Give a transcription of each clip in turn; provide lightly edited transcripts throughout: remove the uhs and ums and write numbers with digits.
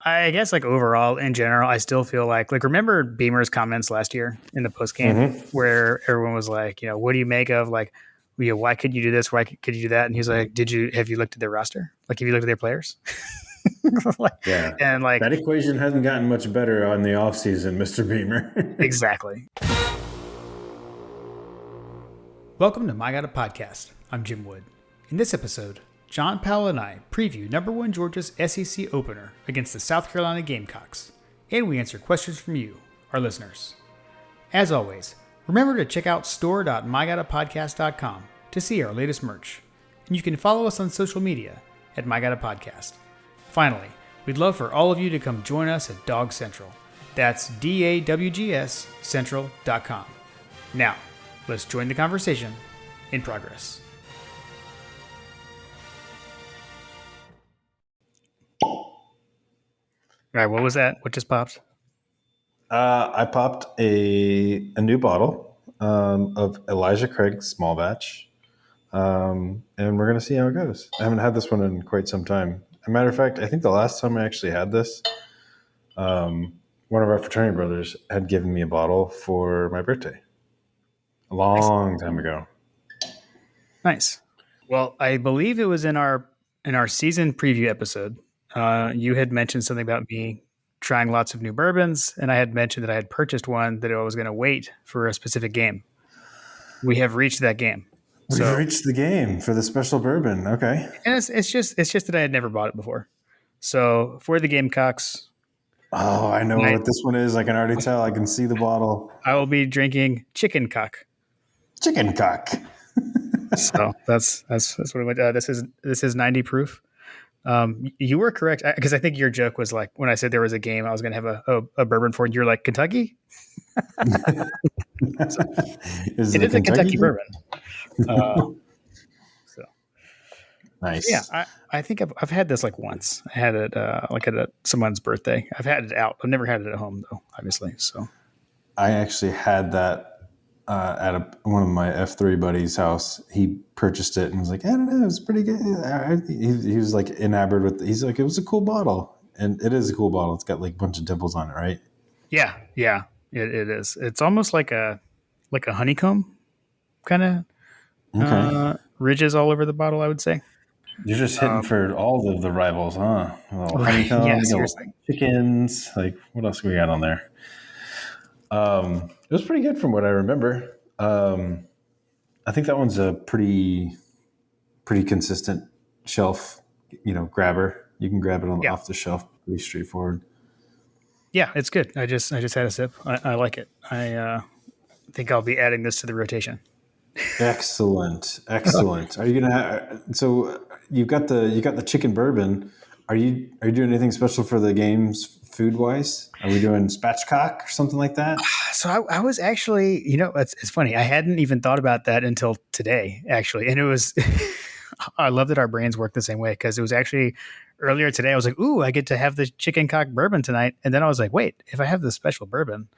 I guess like overall in general, I still feel like remember Beamer's comments last year in the post game Mm-hmm. where everyone was like, what do you make of like, why could you do this? Why could you do that? And he's like, have you looked at their roster? Like, have you looked at their players? Like, Yeah. and like, That equation hasn't gotten much better on the offseason, Mr. Beamer. exactly. Welcome to My God a Podcast. I'm Jim Wood. In this episode, John Powell and I preview number one Georgia's SEC opener against the South Carolina Gamecocks, and we answer questions from you, our listeners. As always, remember to check out store.mygodapodcast.com to see our latest merch, and you can follow us on social media at MyGodAPodcast. Finally, we'd love for all of you to come join us at Dog Central. That's DAWGS Central.com. Now, let's join the conversation in progress. All right, what was that? What just popped? I popped a new bottle of Elijah Craig's small batch, and we're going to see how it goes. I haven't had this one in quite some time. As a matter of fact, I think the last time I actually had this, one of our fraternity brothers had given me a bottle for my birthday a long time ago. Nice. Well, I believe it was in our season preview episode. You had mentioned something about me trying lots of new bourbons, and I had mentioned that I had purchased one that I was going to wait for a specific game. We have reached that game. We've reached the game for the special bourbon. Okay, and it's just that I had never bought it before. So for the Gamecocks, I know what this one is. I can already tell. I can see the bottle. I will be drinking Chicken Cock. Chicken Cock. So that's what it went. This is 90 proof. You were correct because I think your joke was like when I said there was a game I was going to have a bourbon for. You're like Kentucky. So, it is a Kentucky bourbon. So nice. Yeah, I think I've had this like once. I had it like at someone's birthday. I've had it out. I've never had it at home though, obviously. So I actually had that at one of my F3 buddies' house. He purchased it and was like, I don't know, it's pretty good. He was like enamored with it. He's like, it was a cool bottle. And it is a cool bottle. It's got like a bunch of dimples on it, right? Yeah, it is. It's almost like a honeycomb kind of ridges all over the bottle, I would say. You're just hitting for all of the rivals, huh? Honeycomb, chickens. Like, what else we got on there? It was pretty good from what I remember. I think that one's a pretty consistent shelf, grabber. You can grab it off the shelf. Pretty straightforward. Yeah, it's good. I just had a sip. I like it. I think I'll be adding this to the rotation. Excellent. Are you gonna? So you got the chicken bourbon. Are you doing anything special for the games food wise? Are we doing spatchcock or something like that? So I was actually, it's funny. I hadn't even thought about that until today, actually, and it was. I love that our brains work the same way because it was actually earlier today. I was like, "Ooh, I get to have the chicken cock bourbon tonight," and then I was like, "Wait, if I have the special bourbon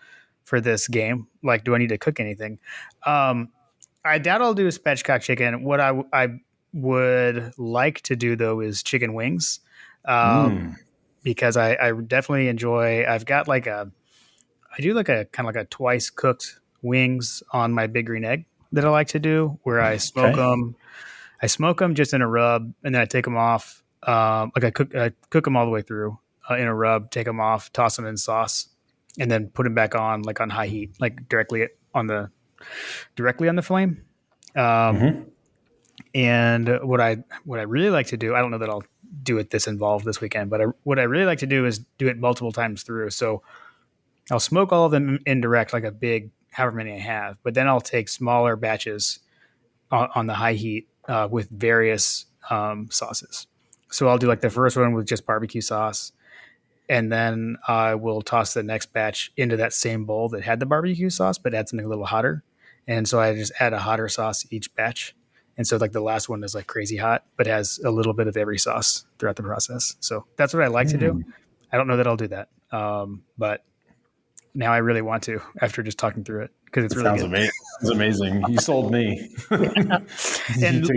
for this game, like, do I need to cook anything?" I doubt I'll do a spatchcock chicken. What I would like to do though is chicken wings, because I definitely enjoy. I've got I do like a kind of like a twice cooked wings on my big green egg that I like to do, where I smoke them. I smoke them just in a rub, and then I take them off. I cook them all the way through in a rub. Take them off, toss them in sauce, and then put them back on on high heat, like directly on the flame. And what I really like to do, I don't know that I'll do it this involved this weekend, but what I really like to do is do it multiple times through. So I'll smoke all of them indirect, like a big, however many I have, but then I'll take smaller batches on the high heat with various sauces. So I'll do like the first one with just barbecue sauce, and then I will toss the next batch into that same bowl that had the barbecue sauce, but add something a little hotter. And so I just add a hotter sauce each batch. And so like the last one is like crazy hot, but has a little bit of every sauce throughout the process. So that's what I like to do. I don't know that I'll do that. But now I really want to after just talking through it because it's That really sounds good. amazing. Sounds amazing. You sold me. And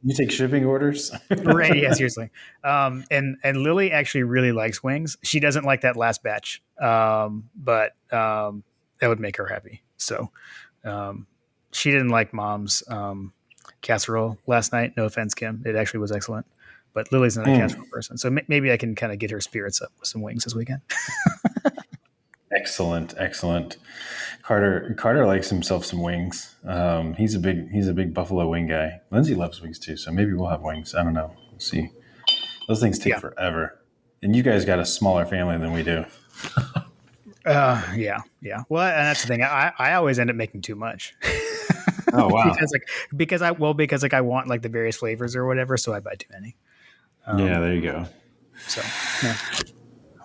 You take shipping orders. right, yeah, seriously. And Lily actually really likes wings. She doesn't like that last batch, but that would make her happy. So um, she didn't like Mom's casserole last night. No offense, Kim. It actually was excellent. But Lily's not a Mm, casserole person, so maybe I can kind of get her spirits up with some wings this weekend. excellent, excellent. Carter likes himself some wings. He's a big buffalo wing guy. Lindsay loves wings too, so maybe we'll have wings. I don't know. We'll see. Those things take Yeah, forever, and you guys got a smaller family than we do. yeah, yeah. Well, and that's the thing. I always end up making too much Oh wow. because like I want like the various flavors or whatever, so I buy too many. Yeah, Um, there you go. so yeah.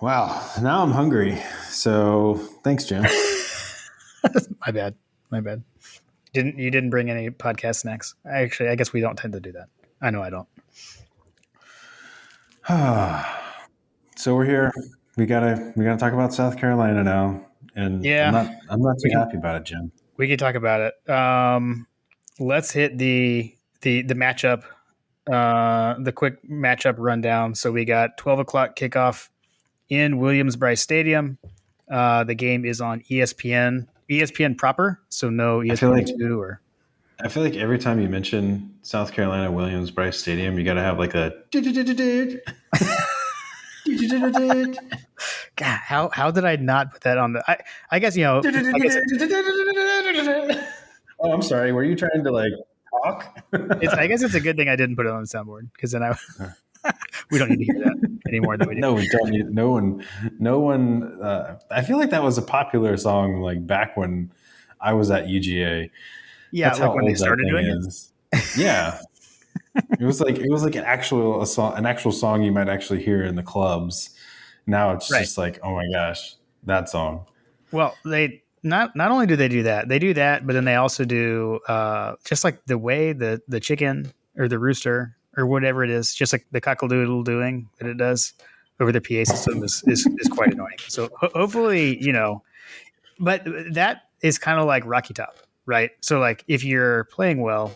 Wow. Now I'm hungry. So thanks, Jim. My bad. My bad. You didn't bring any podcast snacks? I guess we don't tend to do that. I know I don't. So we're here. We gotta talk about South Carolina now, and Yeah, I'm not too we can happy about it, Jim. we can talk about it. Let's hit the matchup. The quick matchup rundown. So we got 12 o'clock kickoff in Williams-Brice Stadium. The game is on ESPN. ESPN proper, so no I feel like ESPN2 or I feel like every time you mention South Carolina Williams Bryce Stadium, you gotta have like a God, how did I not put that on the? I guess like I said, Oh, I'm sorry. Were you trying to like talk? I guess it's a good thing I didn't put it on the soundboard because then we don't need to hear that any more than we do. No, we don't need. No one. I feel like that was a popular song like back when I was at UGA. Yeah, That's how like when they old that started thing doing it. is. Yeah, it was like an actual song you might actually hear in the clubs. Now it's Right. just like, oh my gosh, that song. Well, they not only do they do that, but then they also do just like the way the chicken or the rooster or whatever it is, just like the cockle-doodle doing that it does over the PA system is quite annoying. So hopefully, but that is kind of like Rocky Top, right? So like if you're playing well,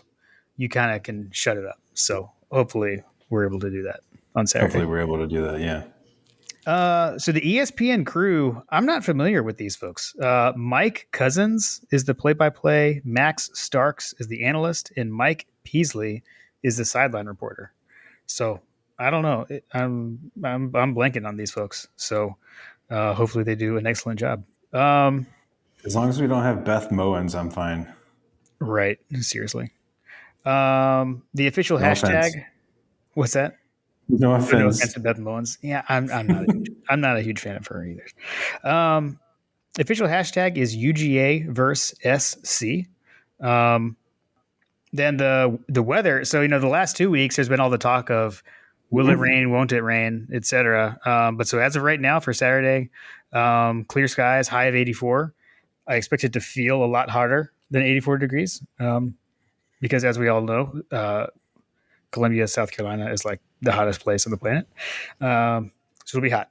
you kind of can shut it up. So hopefully we're able to do that on Hopefully, Saturday. we're able to do that. Yeah. So the ESPN crew, I'm not familiar with these folks. Mike Cousins is the play-by-play. Max Starks is the analyst, and Mike Peasley is the sideline reporter. So I don't know. I'm blanking on these folks. So hopefully they do an excellent job. As long as we don't have Beth Mowens, I'm fine. Right. Seriously. The official No offense. hashtag. What's that? No Oh, no offense offense. to Beth Mullins. Yeah, I'm not a huge fan of her either. Um, official hashtag is UGA verse SC. Um, then the weather. So the last 2 weeks there's been all the talk of will it rain, won't it rain, etc. But so as of right now for Saturday, clear skies, high of 84. I expect it to feel a lot hotter than 84 degrees because as we all know, Columbia, South Carolina is like the hottest place on the planet. So it'll be hot.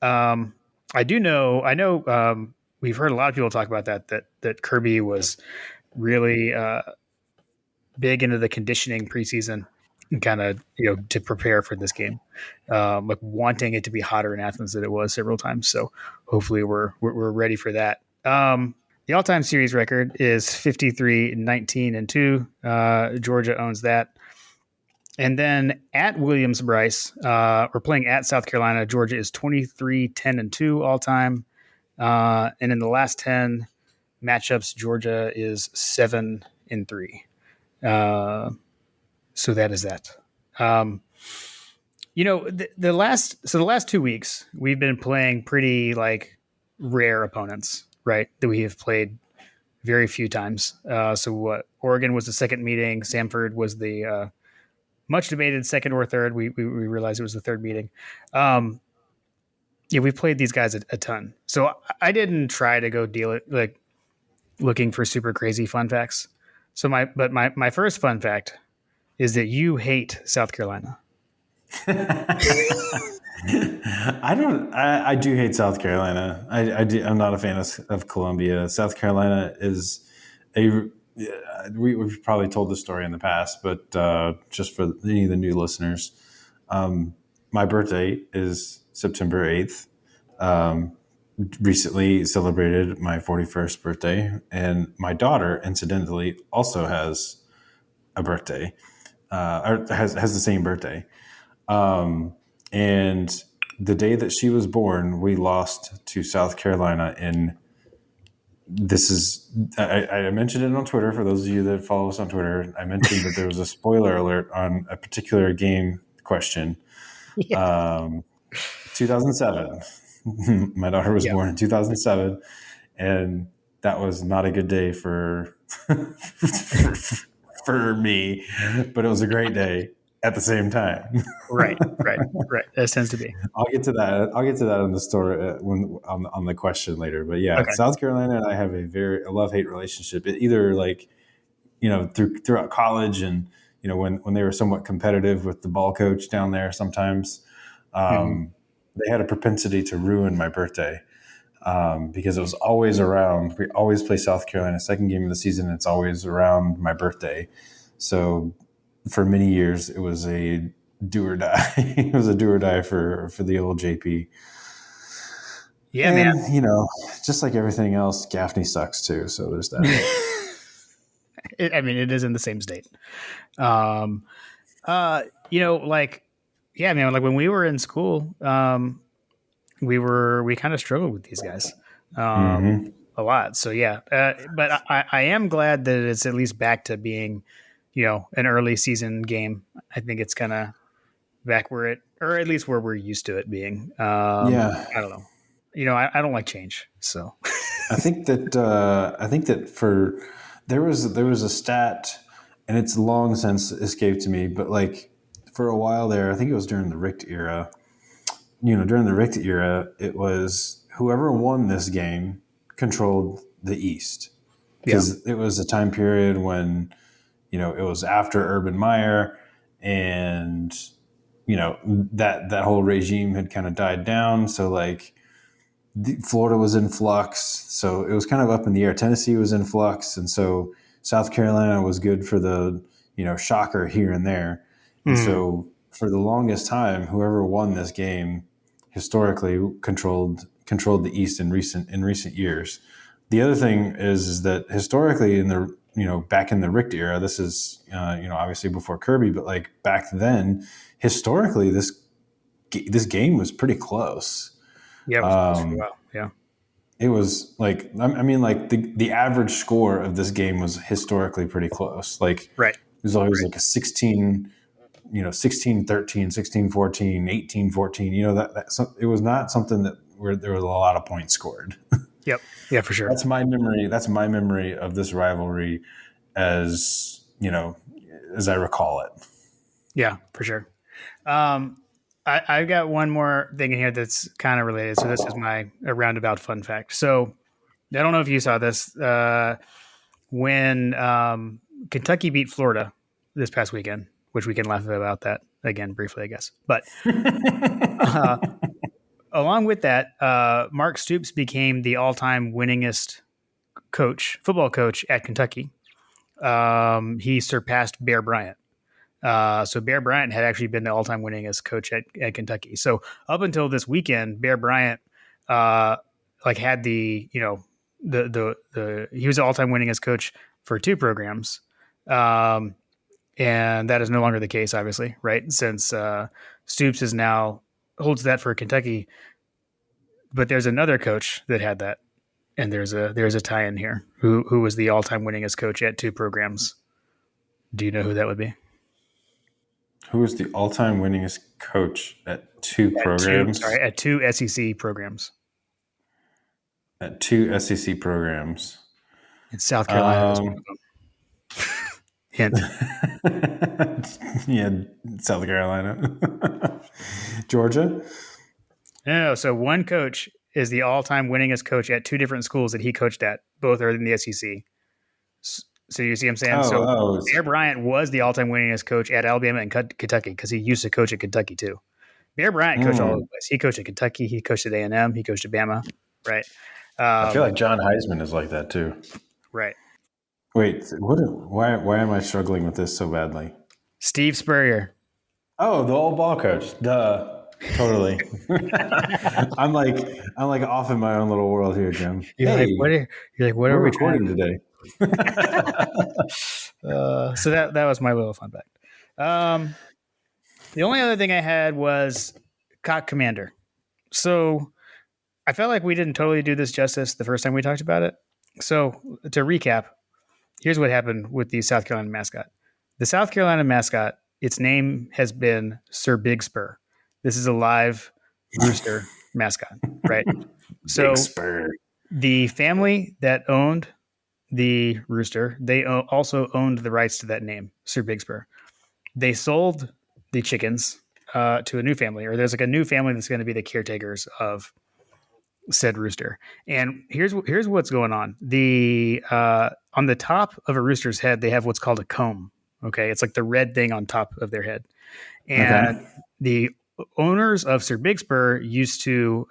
Um, I know we've heard a lot of people talk about that Kirby was really big into the conditioning preseason and kind of to prepare for this game, like wanting it to be hotter in Athens than it was several times. So hopefully we're ready for that. The all-time series record is 53-19-2. Georgia owns that. And then at Williams-Brice, we're playing at South Carolina. Georgia is 23-10-2 all time. And in the last 10 matchups, Georgia is 7-3. So that is that. The last 2 weeks, we've been playing pretty like rare opponents, right? That we have played very few times. So what? Oregon was the second meeting. Samford was the much debated second or third. We realized it was the third meeting. Yeah, we've played these guys a ton. So I didn't try to go deal it like looking for super crazy fun facts. So my first fun fact is that you hate South Carolina. I don't. I do hate South Carolina. I do. I'm not a fan of Columbia. South Carolina is a. We've probably told this story in the past, but just for any of the new listeners, um, my birthday is September 8th. Um, Recently celebrated my 41st birthday, and my daughter, incidentally, also has a birthday, or has the same birthday. Um, and the day that she was born, we lost to South Carolina. And this is, I mentioned it on Twitter for those of you that follow us on Twitter. I mentioned that there was a spoiler alert on a particular game question. Yeah. 2007. My daughter was Yeah. born in 2007, and that was not a good day for, for me, but it was a great day at the same time. Right. Right. Right. That tends to be. I'll get to that. I'll get to that in the story when on the question later. But yeah, Okay. South Carolina and I have a love hate relationship. It either like throughout college and when they were somewhat competitive with the ball coach down there. Sometimes Hmm. they had a propensity to ruin my birthday because it was always around. We always play South Carolina second game of the season. It's always around my birthday. So for many years, it was a do or die. It was a do or die for the old JP. Yeah, man. And just like everything else, Gaffney sucks too. So there's that. I mean, it is in the same state. Um, like, yeah, man, like when we were in school, we kind of struggled with these guys, Mm-hmm. a lot. So yeah, but I am glad that it's at least back to being, an early season game. I think it's kind of back where it, or at least where we're used to it being. Yeah, I don't know. I don't like change. So I think that for there was a stat, and it's long since escaped me, but like for a while there, I think it was during the Richt era. During the Richt era, it was whoever won this game controlled the East yeah. because it was a time period when it was after Urban Meyer, and that whole regime had kind of died down. So like Florida was in flux, so it was kind of up in the air. Tennessee was in flux, and so South Carolina was good for the shocker here and there. And Mm, so for the longest time, whoever won this game historically controlled the East in recent years. The other thing is that historically in the back in the Richt era, this is obviously before Kirby, but like back then, historically this game was pretty close. yeah, it was close for a Um, while. Yeah. it was like I mean like the average score of this game was historically pretty close. Like it Right. was always Right. like a 16, 16-13, 16-14, 18-14. It was not something that where there was a lot of points scored. Yep. Yeah, for sure. That's my memory of this rivalry as as I recall it. Yeah, for sure. Um, I've got one more thing in here that's kind of related. So this is my a roundabout fun fact. So I don't know if you saw this when Kentucky beat Florida this past weekend, which we can laugh about that again briefly, I guess. But uh, along with that, Mark Stoops became the all-time winningest football coach at Kentucky. He surpassed Bear Bryant. So Bear Bryant had actually been the all-time winningest coach at Kentucky. So up until this weekend, Bear Bryant, uh, like had the he was the all-time winningest coach for two programs, um, and that is no longer the case, obviously, right? Since Stoops is now holds that for Kentucky, but there's another coach that had that, and there's a tie-in here. Who was the all-time winningest coach at two programs? Do you know who that would be? Who was the all-time winningest coach at two programs? At two SEC programs. At two SEC programs. And South Carolina is one Um, of them. Hint. yeah, South Carolina, Georgia. No. So one coach is the all-time winningest coach at two different schools that he coached at. Both are in the SEC. So you see what I'm saying? Oh, So oh, Bear Bryant was the all-time winningest coach at Alabama and Kentucky because he used to coach at Kentucky too. Bear Bryant coached all over Hmm. the place. He coached at Kentucky. He coached at A&M. He coached at Bama. Right. I feel Um, like John Heisman is like that too. right. Wait, what? Why am I struggling with this so badly? Steve Spurrier. Oh, the old ball coach. Duh. Totally. I'm like off in my own little world here, Jim. You're like, Hey, you're like, what are we're we trying recording today. so that was my little fun fact. Um, the only other thing I had was Cock Commander. So I felt like we didn't totally do this justice the first time we talked about it. So to recap, here's what happened with the South Carolina mascot. The South Carolina mascot, its name has been Sir Big Spur. This is a live rooster mascot, right? Big So Spur. the family that owned the rooster, they also owned the rights to that name, Sir Big Spur. They sold the chickens to a new family, or there's like a new family that's going to be the caretakers of said rooster. And here's what's going on. The on the top of a rooster's head, they have what's called a comb. Okay, it's like the red thing on top of their head. And Okay. the owners of Sir Big Spur used to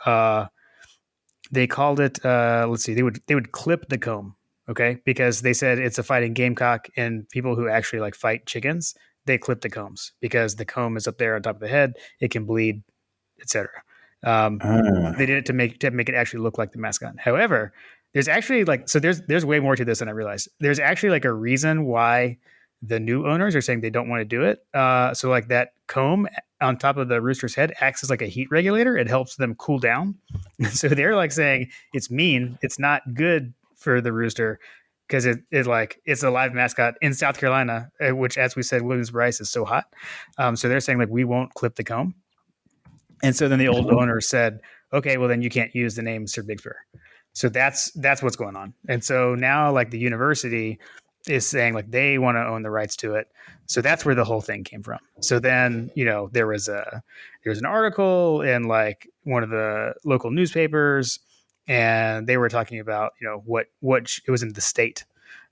they called it let's see, they would clip the comb, okay, because they said it's a fighting gamecock, and people who actually like fight chickens, they clip the combs because the comb is up there on top of the head, it can bleed, etc. um, they Uh, did it to make it actually look like the mascot. However, there's actually like so there's way more to this than I realized. There's actually like a reason why the new owners are saying they don't want to do it. So like that comb on top of the rooster's head acts as like a heat regulator. It helps them cool down. So they're like saying it's mean. It's not good for the rooster because it like it's a live mascot in South Carolina, which as we said, Williams-Brice is so hot. So they're saying like we won't clip the comb. And so then the old owner said, okay, well then you can't use the name Sir Big Spur. So that's what's going on. And so now like the university is saying like they want to own the rights to it. So that's where the whole thing came from. So then, there was an article in like one of the local newspapers, and they were talking about, it was in the state.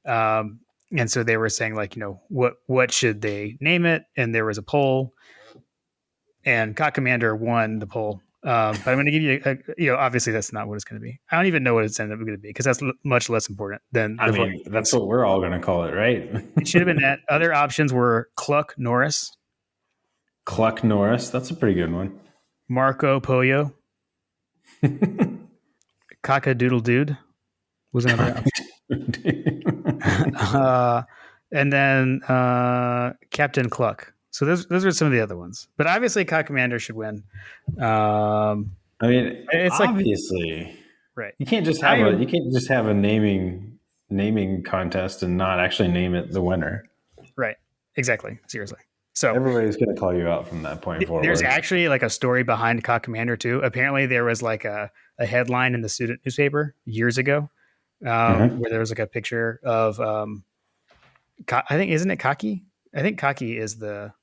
Um, and so they were saying like, what should they name it? And there was a poll, and Cock Commander won the poll. But I'm going to give you, obviously that's not what it's going to be. I don't even know what it's ended up going to be because that's much less important than I the voting mean, that's rights. what we're all going to call it, right? It should have been that. Other options were Cluck Norris, Cluck Norris. That's a pretty good one. Marco Pollo, Cock Doodle Dude was another option. uh, and then Captain Cluck. So those are some of the other ones. But obviously, Cock Commander should win. I mean, It's like, obviously, right. I don't you even, can't just have a naming contest and not actually name it the winner. right. Exactly. Seriously. So Everybody's going to call you out from that point there's forward. actually like a story behind Cock Commander too. Apparently, there was like a headline in the student newspaper years ago, Uh-huh. where there was like a picture of I think, isn't it Cocky? I think Cocky is Isn't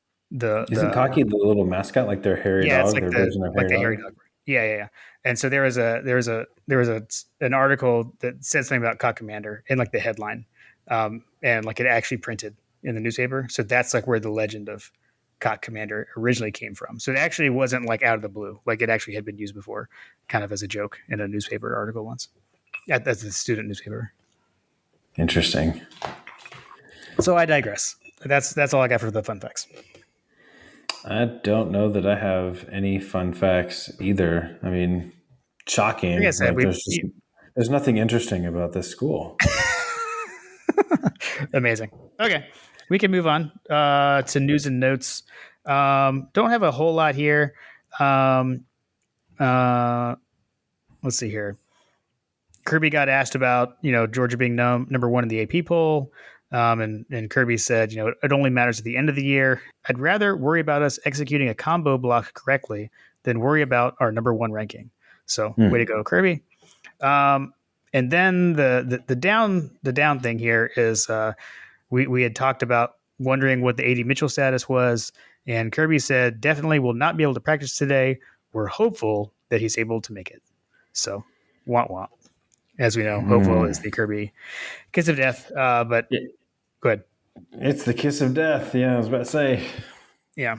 Cocky the little mascot, like their hairy yeah, it's dog, like their the version of like hairy the hairy dog? dog. Yeah, yeah, yeah. And so there was an article that said something about Cock Commander in like the headline, and like it actually printed in the newspaper. So that's like where the legend of Cock Commander originally came from. So it actually wasn't like out of the blue. Like it actually had been used before, kind of as a joke in a newspaper article once. Yeah, that's the student newspaper. Interesting. So I digress. That's all I got for the fun facts. I don't know that I have any fun facts either. I mean, Like I shocking. said, There's nothing interesting about this school. amazing. Okay, we can move on to news and notes. Don't have a whole lot here. Um, uh, let's see here. Kirby got asked about Georgia being number one in the AP poll, and Kirby said it only matters at the end of the year. I'd rather worry about us executing a combo block correctly than worry about our number one ranking. So way to Hmm. go, Kirby. Um, and then the down thing here is we had talked about wondering what the AD Mitchell status was, and Kirby said definitely will not be able to practice today. We're hopeful that he's able to make it. So, want want. As we know, hopeful Hmm. is the Kirby kiss of death. But go ahead. It's the kiss of death. Yeah, I was about to say. Yeah.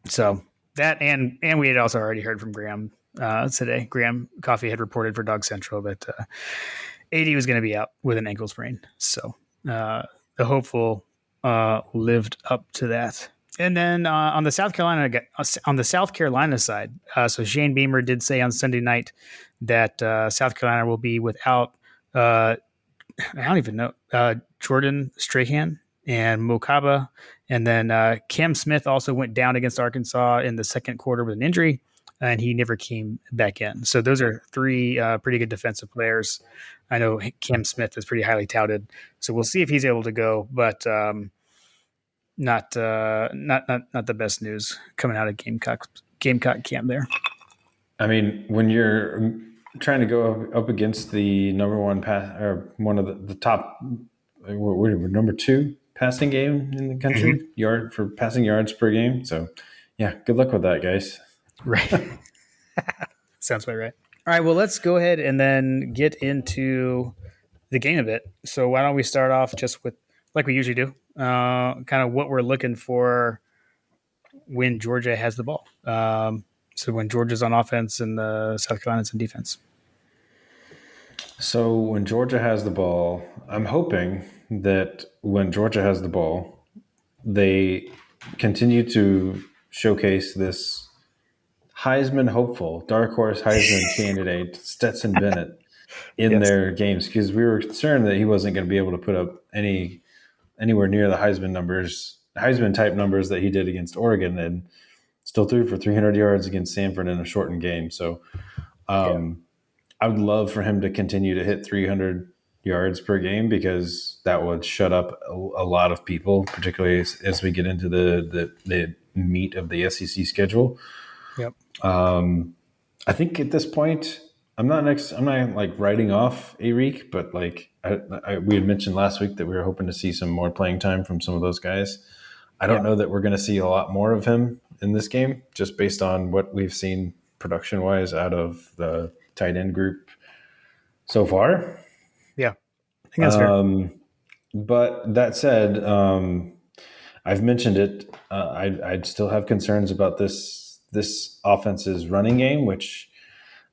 So that and we had also already heard from Graham today. Graham Coffee had reported for Dog Central that AD was going to be out with an ankle sprain. So the hopeful lived up to that. And then on the South Carolina side, so Shane Beamer did say on Sunday night that South Carolina will be without I don't even know Jordan Strahan and Mokaba, and then Cam Smith also went down against Arkansas in the second quarter with an injury, and he never came back in. So those are three pretty good defensive players. I know Cam Smith is pretty highly touted, so we'll see if he's able to go, but not the best news coming out of Gamecock camp there. I mean, when you're trying to go up against the number one pass or one of the top, we're number two passing game in the country, Mm-hmm. yard for passing yards per game. So, yeah, good luck with that, guys. Right. Sounds about right. All right. Well, let's go ahead and then get into the game a bit. So why don't we start off just with, like we usually do, kind of what we're looking for when Georgia has the ball. So when Georgia's on offense and the South Carolina's on defense. So when Georgia has the ball, I'm hoping that when Georgia has the ball, they continue to showcase this Heisman hopeful, dark horse Heisman candidate, Stetson Bennett, in Yes. their games because we were concerned that he wasn't going to be able to put up anywhere near the Heisman type numbers that he did against Oregon, and still threw for 300 yards against Sanford in a shortened game. So Yeah. I would love for him to continue to hit 300 yards per game because that would shut up a lot of people, particularly as we get into the meat of the SEC schedule. Yep. I think at this point, I'm not like writing off Arik, but like we had mentioned last week that we were hoping to see some more playing time from some of those guys. I don't Yeah. know that we're going to see a lot more of him in this game, just based on what we've seen production wise out of the tight end group so far. Yeah. I think that's fair. But that said, I've mentioned it. I'd still have concerns about this offense's running game, which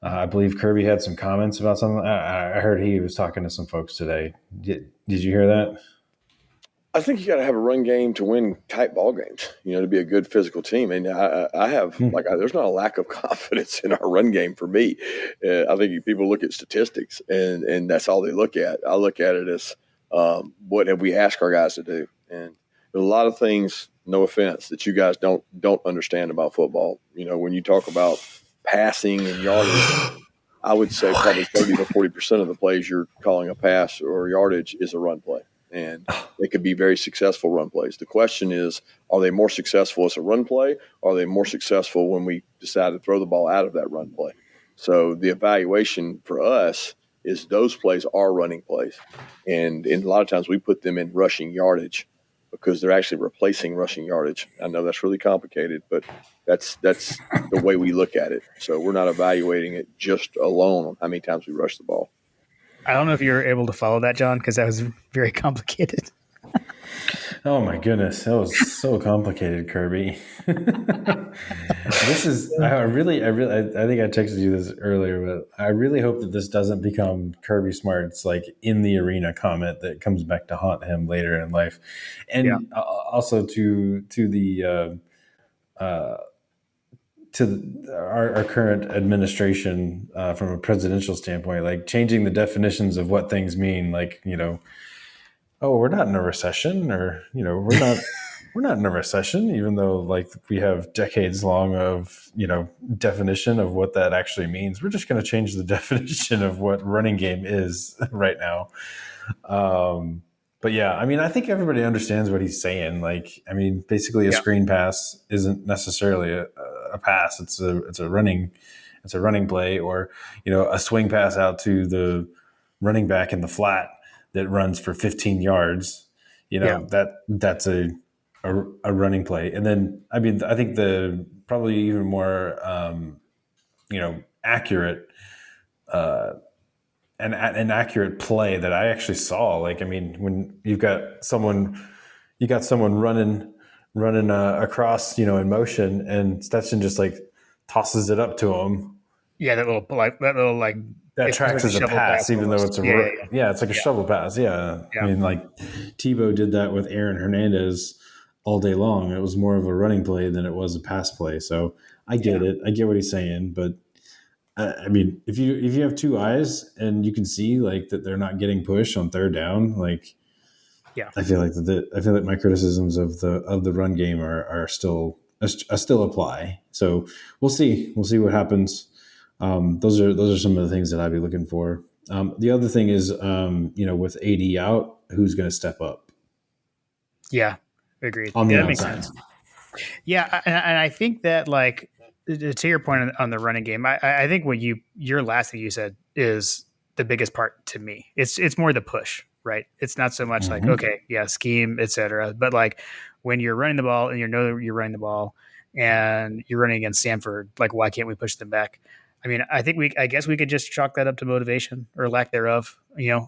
I believe Kirby had some comments about something. I heard he was talking to some folks today. Did you hear that? I think you got to have a run game to win tight ball games. To be a good physical team. And I have there's not a lack of confidence in our run game for me. I think people look at statistics and that's all they look at. I look at it as what have we asked our guys to do, and there's a lot of things. No offense, that you guys don't understand about football. When you talk about passing and yardage, I would say probably 30 to 40% of the plays you're calling a pass or yardage is a run play. And they could be very successful run plays. The question is, are they more successful as a run play, or are they more successful when we decide to throw the ball out of that run play? So the evaluation for us is those plays are running plays. And a lot of times we put them in rushing yardage because they're actually replacing rushing yardage. I know that's really complicated, but that's the way we look at it. So we're not evaluating it just alone on how many times we rush the ball. I don't know if you're able to follow that, John, because that was very complicated. Oh my goodness, that was so complicated, Kirby. This is I think I texted you this earlier, but I really hope that this doesn't become Kirby Smart's like in the arena comment that comes back to haunt him later in life, Yeah. and also to the our current administration from a presidential standpoint, like changing the definitions of what things mean, like oh, we're not in a recession, or we're not in a recession, even though like we have decades long of definition of what that actually means. We're just going to change the definition of what running game is right now. But yeah, I mean, I think everybody understands what he's saying. Like, I mean, basically, a Yeah. screen pass isn't necessarily a pass. It's a running play, or a swing pass out to the running back in the flat that runs for 15 yards. Yeah. That's a running play. And then, I mean, I think the probably even more accurate an accurate play that I actually saw. Like, I mean, when you got someone running running across, in motion, and Stetson just like tosses it up to him. Yeah, that little like That it feels like tracks a as a shovel pass, pass even though almost. it's Yeah, yeah, it's like a yeah, shovel pass. Yeah, I yeah, mean, like Tebow did that with Aaron Hernandez all day long. It was more of a running play than it was a pass play. So I yeah, get it. I get what he's saying, but I mean, if you have two eyes and you can see like that they're not getting pushed on third down, like yeah. I feel like my criticisms of the run game are still apply. So we'll see what happens. Those are some of the things that I'd be looking for. The other thing is, with AD out, who's going to step up Yeah, agreed. on Yeah, the that makes outside? sense. Yeah, and I think that like to your point on the running game, I think what your last thing you said is the biggest part to me. It's more the push, right? It's not so much like Mm-hmm. okay, yeah, scheme, etc. But like when you're running the ball and you know that you're running the ball and you're running against Stanford, like why can't we push them back? I mean, I guess we could just chalk that up to motivation or lack thereof,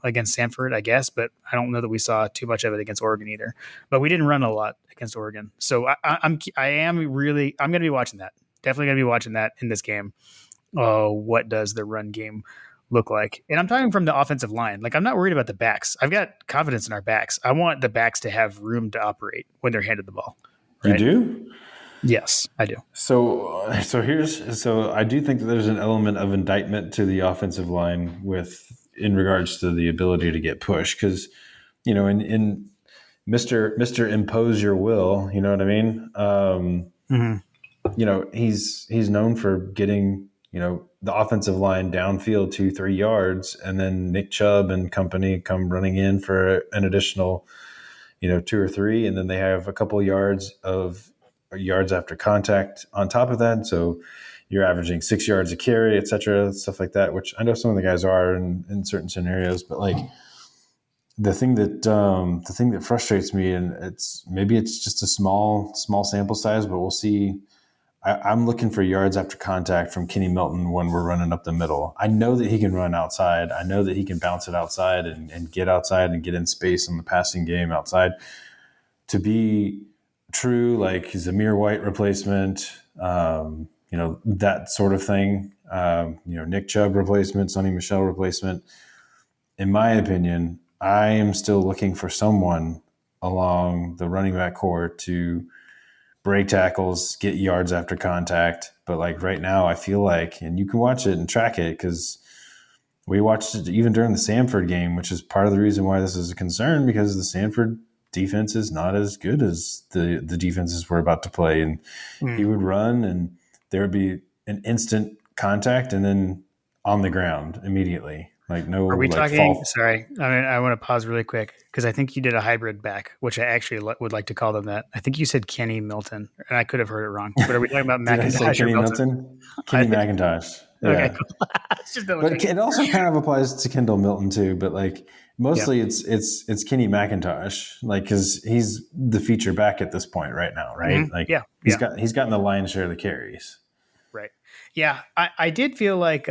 against Stanford, I guess, but I don't know that we saw too much of it against Oregon either. But we didn't run a lot against Oregon, so I'm going to be watching that. Definitely going to be watching that in this game. What does the run game look like? And I'm talking from the offensive line. Like I'm not worried about the backs. I've got confidence in our backs. I want the backs to have room to operate when they're handed the ball. You Right? do. Yes, I do. So I do think that there's an element of indictment to the offensive line in regards to the ability to get pushed because in Mister Impose Your Will, you know what I mean. Mm-hmm. He's known for getting the offensive line downfield 2-3 yards, and then Nick Chubb and company come running in for an additional 2 or 3, and then they have a couple yards after contact on top of that. So you're averaging 6 yards a carry, etc., stuff like that. Which I know some of the guys are in certain scenarios, but like the thing that frustrates me, and it's just a small sample size, but we'll see. I'm looking for yards after contact from Kenny Milton when we're running up the middle. I know that he can run outside. I know that he can bounce it outside and get outside and get in space on the passing game outside. To be true, like Zamir White replacement, that sort of thing. Nick Chubb replacement, Sonny Michel replacement. In my opinion, I am still looking for someone along the running back core to break tackles, get yards after contact. But like right now, I feel like, and you can watch it and track it because we watched it even during the Samford game, which is part of the reason why this is a concern because the Samford defense is not as good as the defenses we're about to play. And he would run and there would be an instant contact and then on the ground immediately. Like no Are we like talking? fall. Sorry, I want to pause really quick because I think you did a hybrid back, which I actually would like to call them that. I think you said Kenny Milton, and I could have heard it wrong. But are we talking about Did I say McIntosh or Kenny Milton? Milton? I Kenny think McIntosh. okay, Yeah. cool. It's just double But checking. it also kind of applies to Kendall Milton too. But like Yeah. mostly it's Kenny McIntosh, like because he's the feature back at this point right now, right? Mm-hmm. Like Yeah. Yeah. he's gotten the lion's share of the carries. Right. Yeah. I did feel like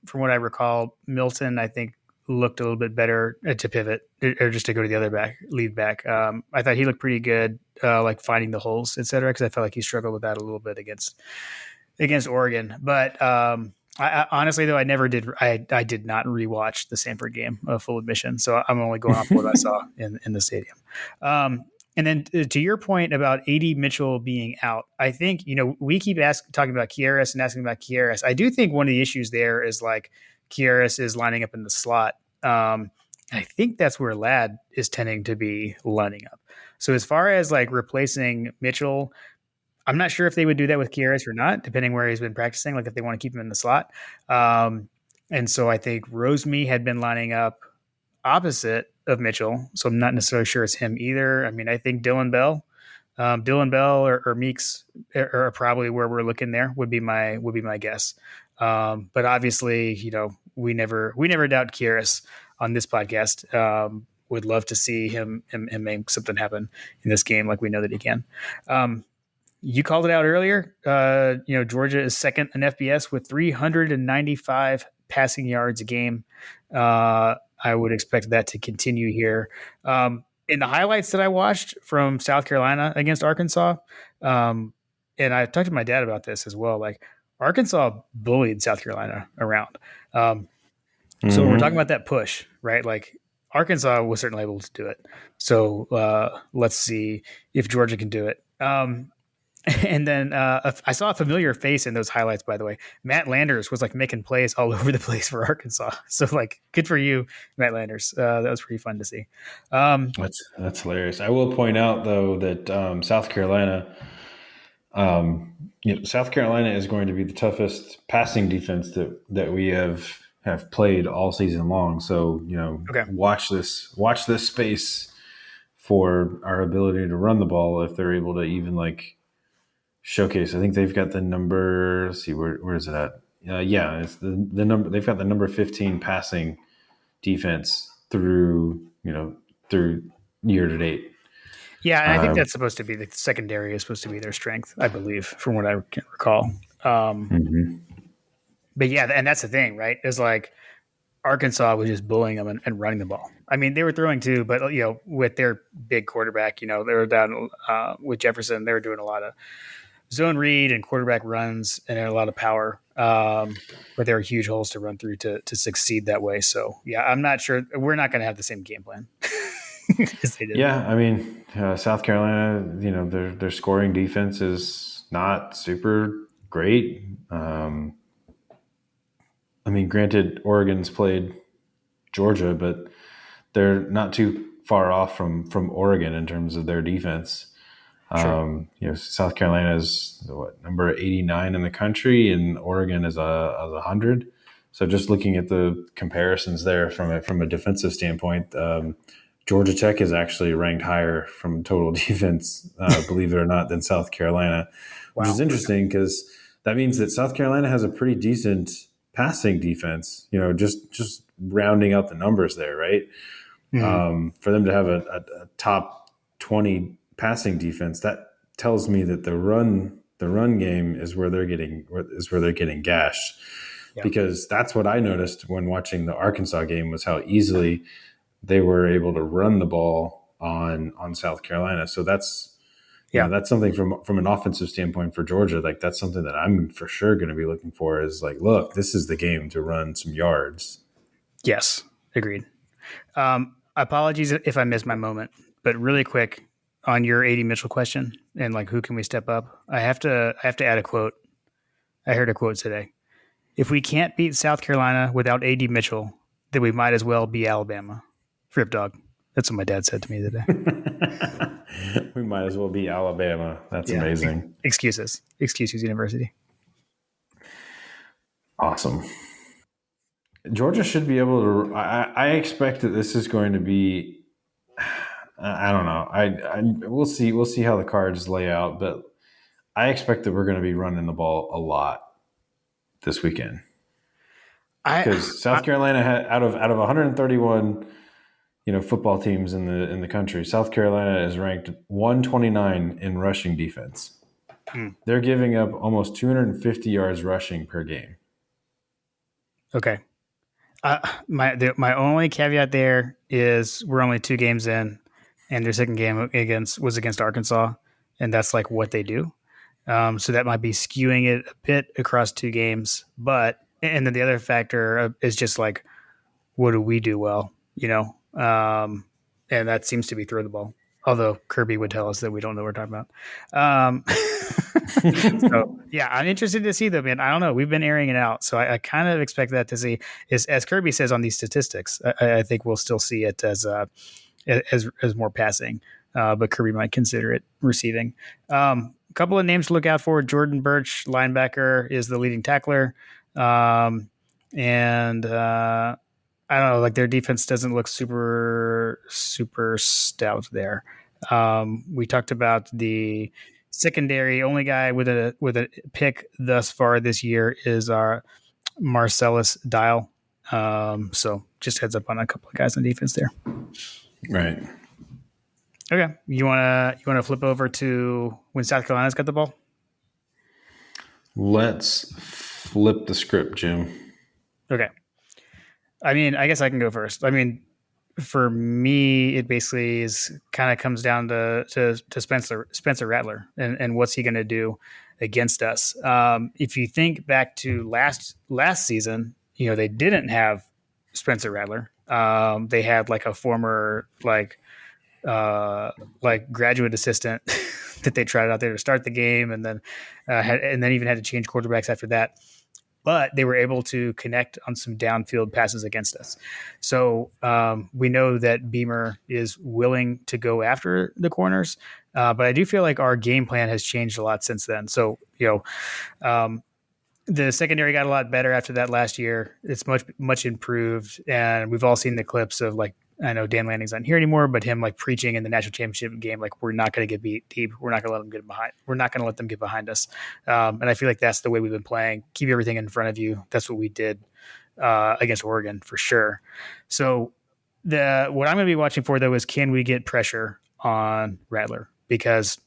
from what I recall, Milton I think looked a little bit better to pivot or just to go to the other lead back. I thought he looked pretty good, like finding the holes, et cetera, because I felt like he struggled with that a little bit against Oregon. But I honestly though I never did. I did not rewatch the Sanford game, full admission. So I'm only going off what I saw in the stadium. Um, and then to your point about AD Mitchell being out, I think we keep talking about Kieras and asking about Kieras. I do think one of the issues there is like Kieras is lining up in the slot. I think that's where Ladd is tending to be lining up. So as far as like replacing Mitchell, I'm not sure if they would do that with Kieras or not, depending where he's been practicing, like if they want to keep him in the slot. And so I think Roseme had been lining up opposite of Mitchell. So I'm not necessarily sure it's him either. I mean, I think Dylan Bell or Meeks are probably where we're looking there would be my guess. But obviously, we never doubt Kieras on this podcast. Would love to see him make something happen in this game, like we know that he can. You called it out earlier. Georgia is second in FBS with 395 passing yards a game. I would expect that to continue here. And in the highlights that I watched from South Carolina against Arkansas, and I talked to my dad about this as well. Like Arkansas bullied South Carolina around. Um, so when we're talking about that push, right? Like Arkansas was certainly able to do it. So let's see if Georgia can do it. And then I saw a familiar face in those highlights, by the way. Matt Landers was like making plays all over the place for Arkansas. So like, good for you, Matt Landers. That was pretty fun to see. That's hilarious. I will point out though that South Carolina, South Carolina is going to be the toughest passing defense that we have played all season long. So Okay. watch this space for our ability to run the ball if they're able to even like showcase. I think they've got the number. Let's see, where is it at? Yeah, it's the number. They've got the number 15 passing defense through year to date. Yeah, and I think that's supposed to be the secondary is supposed to be their strength, I believe, from what I can recall. But yeah, and that's the thing, right? Is like Arkansas was just bullying them and running the ball. I mean, they were throwing too, but with their big quarterback, they were down with Jefferson. They were doing a lot of zone read and quarterback runs and a lot of power. But there are huge holes to run through to succeed that way. So yeah, I'm not sure we're not going to have the same game plan. Yeah, I mean, South Carolina, their scoring defense is not super great. I mean, granted, Oregon's played Georgia, but they're not too far off from Oregon in terms of their defense. Sure. South Carolina is number 89 in the country, and Oregon is 100. So just looking at the comparisons there from a defensive standpoint, Georgia Tech is actually ranked higher from total defense, believe it or not, than South Carolina, which is interesting because that means that South Carolina has a pretty decent passing defense. Just rounding out the numbers there, right? Mm-hmm. For them to have a top 20 passing defense, that tells me that the run game is where they're getting gashed. Yeah. Because that's what I noticed when watching the Arkansas game was how easily they were able to run the ball on South Carolina. So that's that's something from an offensive standpoint for Georgia. Like that's something that I'm for sure going to be looking for is like, look, this is the game to run some yards. Yes, agreed. Apologies if I missed my moment, but really quick on your AD Mitchell question and like who can we step up? I have to add a quote. I heard a quote today. If we can't beat South Carolina without AD Mitchell, then we might as well be Alabama. Rip dog. That's what my dad said to me today. We might as well be Alabama. That's amazing. Excuses University. Awesome. Georgia should be able to. I expect that this is going to be. I don't know. We'll see. We'll see how the cards lay out, but I expect that we're going to be running the ball a lot this weekend. Because South Carolina had out of 131, football teams in the country, South Carolina is ranked 129 in rushing defense. They're giving up almost 250 yards rushing per game. Okay. My only caveat there is we're only 2 games in, and their second game was against Arkansas, and that's like what they do. So that might be skewing it a bit across 2 games. And then the other factor is just like, what do we do well? And that seems to be throw the ball. Although Kirby would tell us that we don't know what we're talking about. So yeah, I'm interested to see them. And I don't know. We've been airing it out, so I kind of expect that to see is as Kirby says on these statistics. I think we'll still see it as more passing, but Kirby might consider it receiving. A couple of names to look out for: Jordan Birch, linebacker, is the leading tackler, and I don't know, like their defense doesn't look super stout there. We talked about the secondary. Only guy with a pick thus far this year is our Marcellus Dial. So just heads up on a couple of guys on defense there. Right. Okay. You wanna flip over to when South Carolina's got the ball? Let's flip the script, Jim. Okay. I mean, I guess I can go first. I mean, for me, it basically is kind of comes down to Spencer Rattler and what's he going to do against us. If you think back to last season, they didn't have Spencer Rattler. They had like a former uh, graduate assistant that they tried out there to start the game, and then even had to change quarterbacks after that. But they were able to connect on some downfield passes against us. So we know that Beamer is willing to go after the corners, but I do feel like our game plan has changed a lot since then. So the secondary got a lot better after that last year. It's much improved, and we've all seen the clips of I know Dan Lanning's not here anymore, but him preaching in the national championship game, we're not going to get beat deep. We're not going to let them get behind. We're not going to let them get behind us. And I feel like that's the way we've been playing. Keep everything in front of you. That's what we did against Oregon for sure. So what I'm going to be watching for though is, can we get pressure on Rattler? Because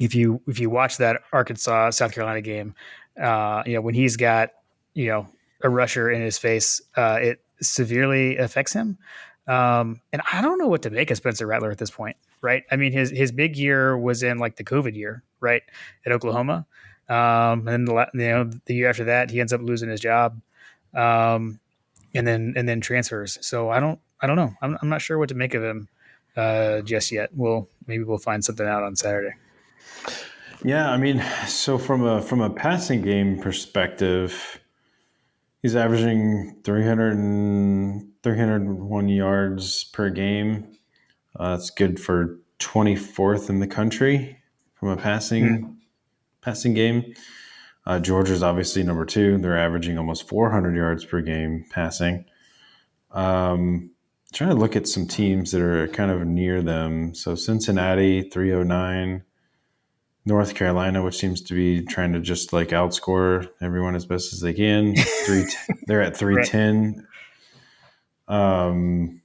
if you watch that Arkansas South Carolina game, when he's got a rusher in his face, it severely affects him. And I don't know what to make of Spencer Rattler at this point, right? I mean, his big year was in the COVID year, right, at Oklahoma. And then the year after that, he ends up losing his job, and then transfers. So I don't know. I'm not sure what to make of him just yet. Maybe we'll find something out on Saturday. Yeah, I mean, so from a passing game perspective, he's averaging 301 yards per game. That's good for 24th in the country from a passing game. Georgia's obviously number 2. They're averaging almost 400 yards per game passing. Trying to look at some teams that are kind of near them. So Cincinnati, 309. North Carolina, which seems to be trying to just outscore everyone as best as they can. They're at 310. And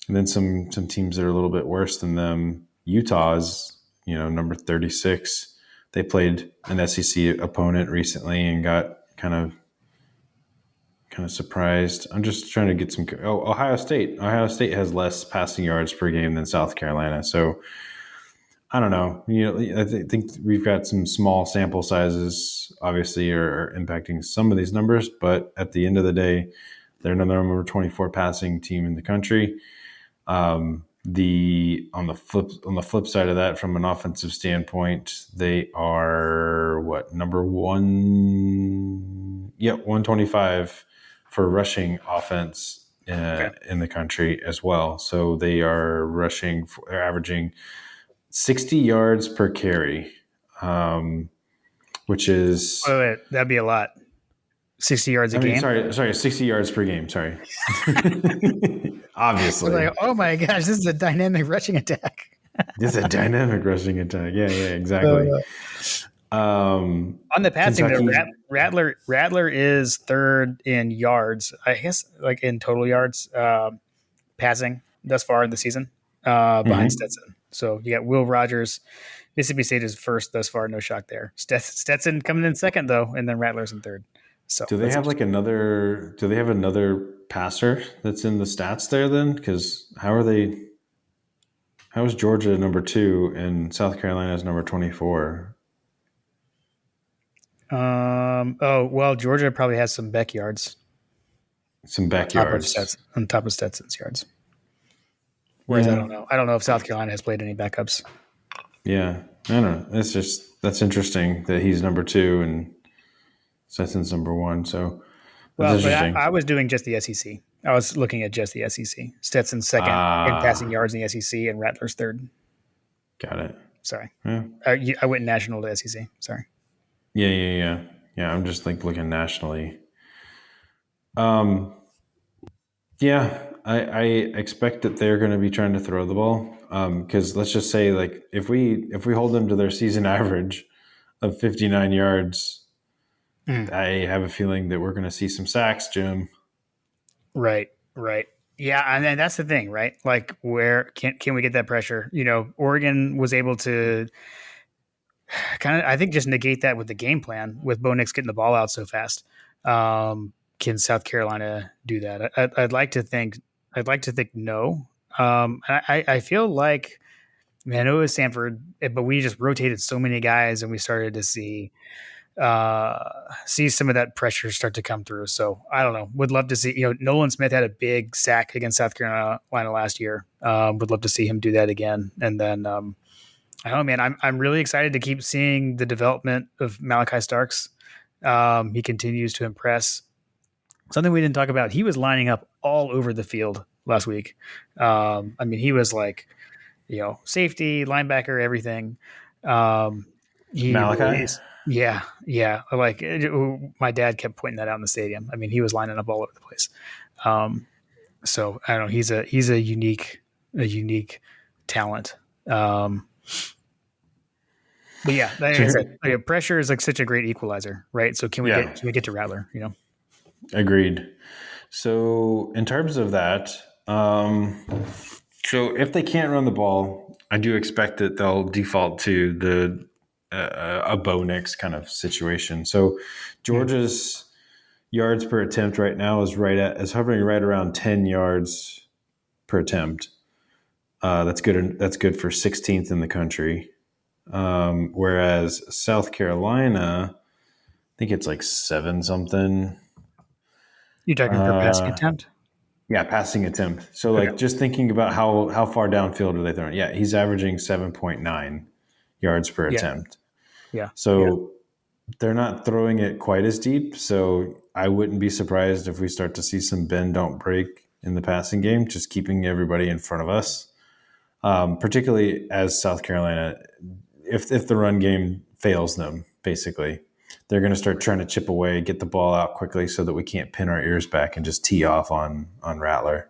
then some teams that are a little bit worse than them. Utah's, number 36. They played an SEC opponent recently and got kind of surprised. I'm just trying to get some. Ohio State. Ohio State has less passing yards per game than South Carolina. So I don't know. I think we've got some small sample sizes, obviously, are impacting some of these numbers. But at the end of the day, they're the number 24 passing team in the country. On the flip side of that, from an offensive standpoint, they are number 125 for rushing offense in the country as well. So they are they're averaging 60 yards per carry, which is... Wait, that'd be a lot. 60 yards a game? Sorry, 60 yards per game. Sorry. Obviously. Oh my gosh, this is a dynamic rushing attack. This is a dynamic rushing attack. Yeah, exactly. On the passing, Rattler is third in yards, I guess, in total yards passing thus far in the season, behind Stetson. So you got Will Rogers. Mississippi State is first thus far. No shock there. Stetson coming in second though, and then Rattler's in third. So do they have another passer that's in the stats there then? Because how is Georgia number 2 and South Carolina is number 24? Georgia probably has some backyards. Some backyards on top of Stetson's yards. Whereas I don't know. I don't know if South Carolina has played any backups. Yeah, I don't know. That's interesting that he's number 2 and Stetson's number 1. So that's interesting. I was doing just the SEC. I was looking at just the SEC. Stetson's second in passing yards in the SEC, and Rattler's third. Got it. Sorry, I went national to SEC. Sorry. Yeah. I'm just looking nationally. Yeah, I expect that they're going to be trying to throw the ball. Because let's just say, if we hold them to their season average of 59 yards, I have a feeling that we're going to see some sacks, Jim. Right. Yeah, and then that's the thing, right? Where can we get that pressure? Oregon was able to kind of, I think, just negate that with the game plan with Bo Nix getting the ball out so fast. Can South Carolina do that? I'd like to think I'd like to think no. I feel like, man, I know it was Sanford, but we just rotated so many guys, and we started to see some of that pressure start to come through. So I don't know. Would love to see. Nolan Smith had a big sack against South Carolina last year. Would love to see him do that again. And then I don't know, man. I'm really excited to keep seeing the development of Malachi Starks. He continues to impress. Something we didn't talk about. He was lining up all over the field last week. I mean, he was like, safety, linebacker, everything. He really Malachi. is. Yeah, yeah. Like my dad kept pointing that out in the stadium. I mean, he was lining up all over the place. Um, so I don't know. He's a unique talent. But yeah, like I said, like, pressure is like such a great equalizer, right? So Yeah, can we get to Rattler? agreed. So in terms of that, so if they can't run the ball, I do expect that they'll default to the a Bo Nix kind of situation. So Georgia's yards per attempt right now is hovering right around 10 yards per attempt. That's good. That's good for 16th in the country. Whereas South Carolina, I think it's like 7 something. You're talking per passing Uh, attempt. yeah, passing attempt. So Okay. like just thinking about how far downfield are they throwing? Yeah, he's averaging 7.9 yards per Yeah. attempt. Yeah. Yeah. So they're not throwing it quite as deep. So I wouldn't be surprised if we start to see some bend don't break in the passing game, just keeping everybody in front of us. Particularly as South Carolina, if the run game fails them, basically, they're going to start trying to chip away, get the ball out quickly, so that we can't pin our ears back and just tee off on Rattler.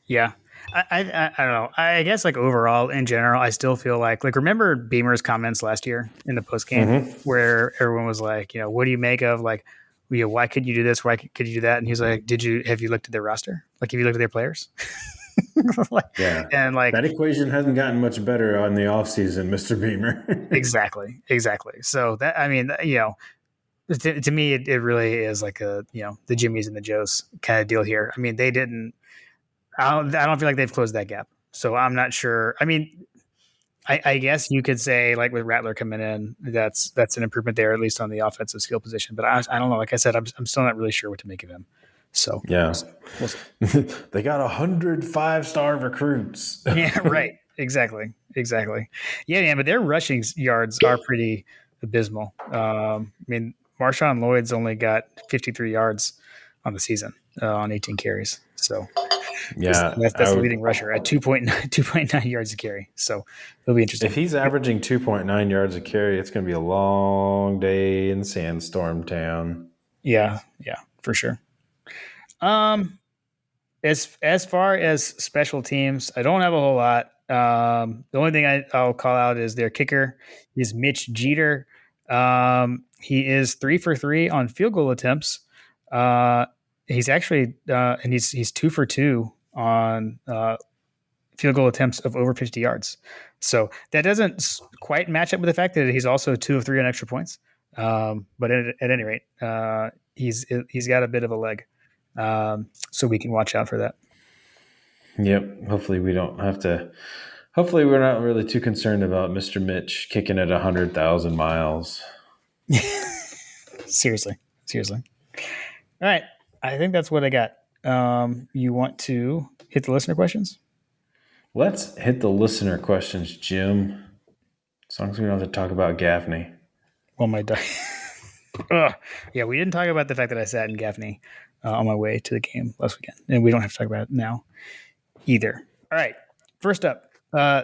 Yeah. I don't know. I guess like overall in general, I still feel like remember Beamer's comments last year in the post game where everyone was like, what do you make of like, why could you do this? Why could you do that? And he's like, have you looked at their roster? Like, have you looked at their players? like, Yeah, and like, that equation hasn't gotten much better on the offseason, Mr. Beamer. exactly. So that, I mean, to me, it really is like the Jimmys and the Joes kind of deal here. I mean, they didn't, I don't feel like they've closed that gap. So I'm not sure. I mean, I guess you could say like with Rattler coming in, that's an improvement there, at least on the offensive skill position. But I don't know. Like I said, I'm still not really sure what to make of him. So Yeah, we'll see. they got 105-star recruits. Yeah, right. Exactly. Yeah, man. But their rushing yards are pretty abysmal. I mean, Marshawn Lloyd's only got 53 yards on the season on 18 carries. So Yeah, that's the leading rusher at 2.9 yards a carry. So it'll be interesting. if he's averaging 2.9 yards a carry, it's going to be a long day in Sandstorm Town. Yeah, for sure. As far as special teams, I don't have a whole lot. The only thing I'll call out is their kicker is Mitch Jeter. He is 3 for 3 on field goal attempts. He's actually and he's 2 for 2 on field goal attempts of over 50 yards. So that doesn't quite match up with the fact that he's also 2 of 3 on extra points. But at any rate, he's got a bit of a leg. So we can watch out for that. Yep. Hopefully we don't have to. Hopefully we're not really too concerned about Mr. Mitch kicking at 100,000 miles. Seriously. All right. I think that's what I got. You want to hit the listener questions? Let's hit the listener questions, Jim. As long as we don't have to talk about Gaffney. Well, my yeah, we didn't talk about the fact that I sat in Gaffney on my way to the game last weekend, and we don't have to talk about it now either. All right. First up,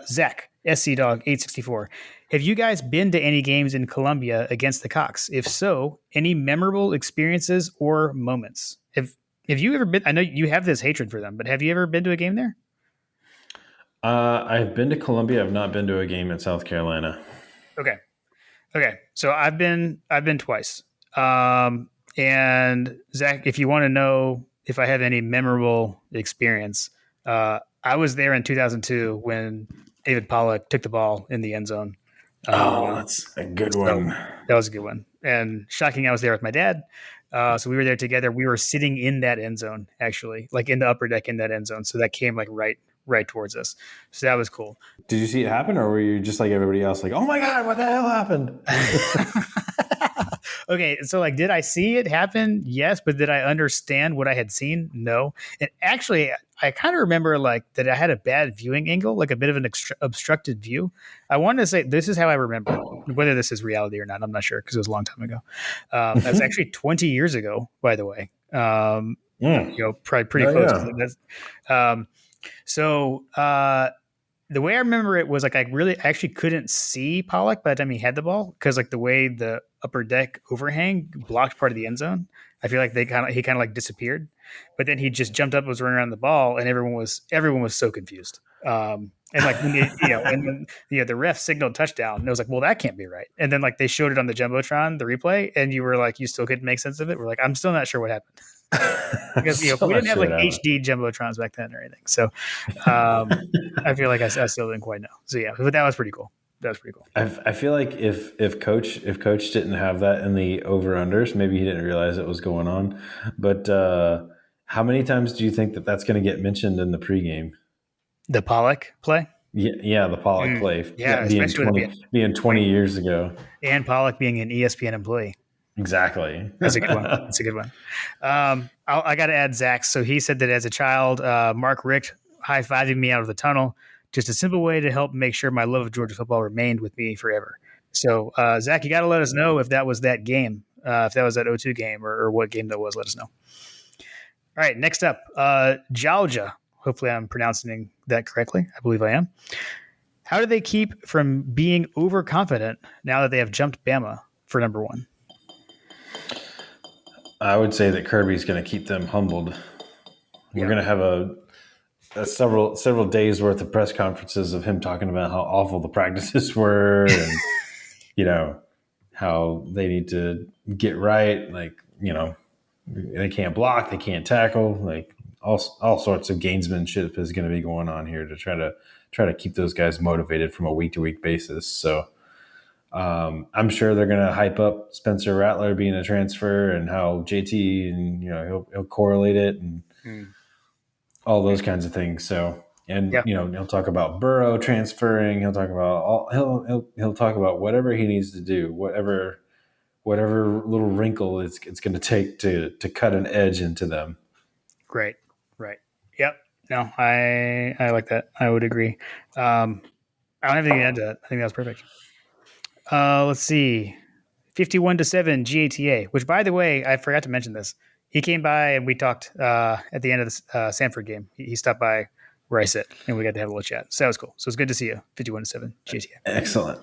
Zach, SC Dog 864. Have you guys been to any games in Columbia against the Cox? If so, any memorable experiences or moments? Have you ever been? I know you have this hatred for them, but have you ever been to a game there? I've been to Columbia. I've not been to a game in South Carolina. Okay. So I've been twice. And Zach, if you want to know if I have any memorable experience, I was there in 2002 when David Pollock took the ball in the end zone. That's a good one. That was a good one. And shocking, I was there with my dad. So we were there together. We were sitting in that end zone, actually, like in the upper deck in that end zone. So that came like right towards us. So that was cool. Did you see it happen, or were you just like everybody else, like, "Oh my god, what the hell happened?" Okay, so like, did I see it happen? Yes, but did I understand what I had seen? No. And actually, I kind of remember like that I had a bad viewing angle, like a bit of an obstructed view. I wanted to say this is how I remember it. Whether this is reality or not, I'm not sure because it was a long time ago. That's actually 20 years ago, by the way. Probably pretty Oh close. yeah. That's, um, so the way I remember it was like I actually couldn't see Pollock by the time he had the ball because like the way the upper deck overhang blocked part of the end zone. I feel like he kind of like disappeared, but then he just jumped up, was running around the ball, and everyone was so confused. And like when and then the ref signaled touchdown, and it was like, well, that can't be right. And then like they showed it on the jumbotron, the replay, and you were like, you still couldn't make sense of it. We're like, I'm still not sure what happened because Still we not didn't have sure like what happened. HD jumbotrons back then or anything. So I feel like I still didn't quite know. So yeah, but that was pretty cool. That was pretty cool. I feel like if coach didn't have that in the over unders, maybe he didn't realize it was going on. But how many times do you think that that's going to get mentioned in the pregame? The Pollock play. Yeah, the Pollock play, Yeah, that being especially with it 20 years ago. and Pollock being an ESPN employee. Exactly. That's a good one. That's a good one. I got to add Zach. So he said that as a child, Mark Richt high-fiving me out of the tunnel, just a simple way to help make sure my love of Georgia football remained with me forever. So Zach, you got to let us know if that was that game, if that was that 0-2 game or what game that was. Let us know. All right, next up, Georgia. Hopefully I'm pronouncing that correctly. I believe I am. How do they keep from being overconfident now that they have jumped Bama for number one? I would say that Kirby's going to keep them humbled. We're going to have a several days worth of press conferences of him talking about how awful the practices were, and how they need to get right. Like they can't block, they can't tackle. Like all sorts of gamesmanship is going to be going on here to try to keep those guys motivated from a week to week basis. So I'm sure they're going to hype up Spencer Rattler being a transfer and how JT and he'll correlate it and all those kinds of things. So and Yeah, he'll talk about Burrow transferring. He'll talk about he'll talk about whatever he needs to do, whatever little wrinkle it's going to take to cut an edge into them. great. Right. Yep. No, I like that. I would agree. I don't have anything to add to that. I think that was perfect. Let's see. 51-7 GATA, which by the way, I forgot to mention this. He came by and we talked at the end of the Sanford game. He stopped by where I sit and we got to have a little chat. So that was cool. So it's good to see you. 51-7 GATA. Excellent.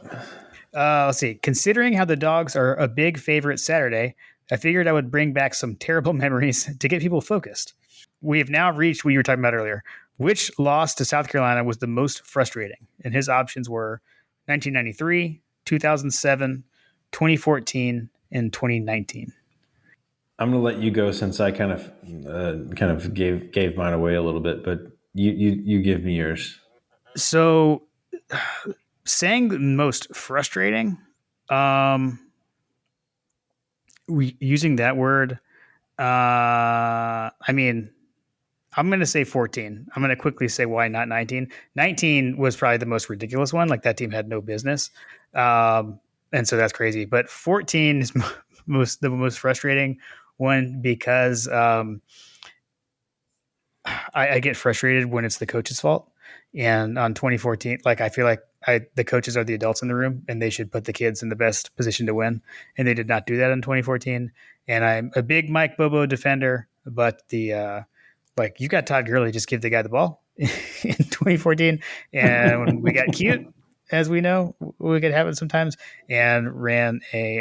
Let's see. Considering how the Dogs are a big favorite Saturday, I figured I would bring back some terrible memories to get people focused. We have now reached what you were talking about earlier. Which loss to South Carolina was the most frustrating? And his options were 1993, 2007, 2014, and 2019. I'm going to let you go since I kind of gave mine away a little bit, but you give me yours. So, saying the most frustrating, using that word, I mean, I'm going to say 14. I'm going to quickly say why not 19. 19 was probably the most ridiculous one. Like that team had no business. And so that's crazy. But 14 is the most frustrating one because I get frustrated when it's the coach's fault. And on 2014, like I feel like the coaches are the adults in the room and they should put the kids in the best position to win. And they did not do that in 2014. And I'm a big Mike Bobo defender, but like you got Todd Gurley, just give the guy the ball in 2014. And when we got cute, as we know, we could have it sometimes, and ran we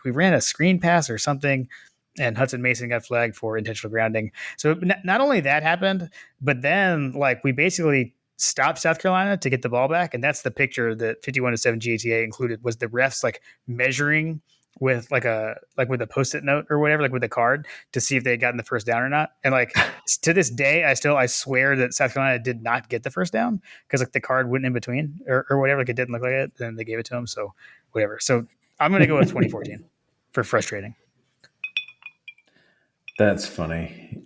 ran a screen pass or something, and Hudson Mason got flagged for intentional grounding. So not only that happened, but then like we basically stopped South Carolina to get the ball back, and that's the picture that 51-7 GATA included was the refs like measuring with with a post-it note or whatever, like with a card to see if they had gotten the first down or not. And like to this day, I swear that South Carolina did not get the first down because like the card went in between or whatever. Like it didn't look like it. Then they gave it to them. So whatever. So I'm going to go with 2014 for frustrating. That's funny.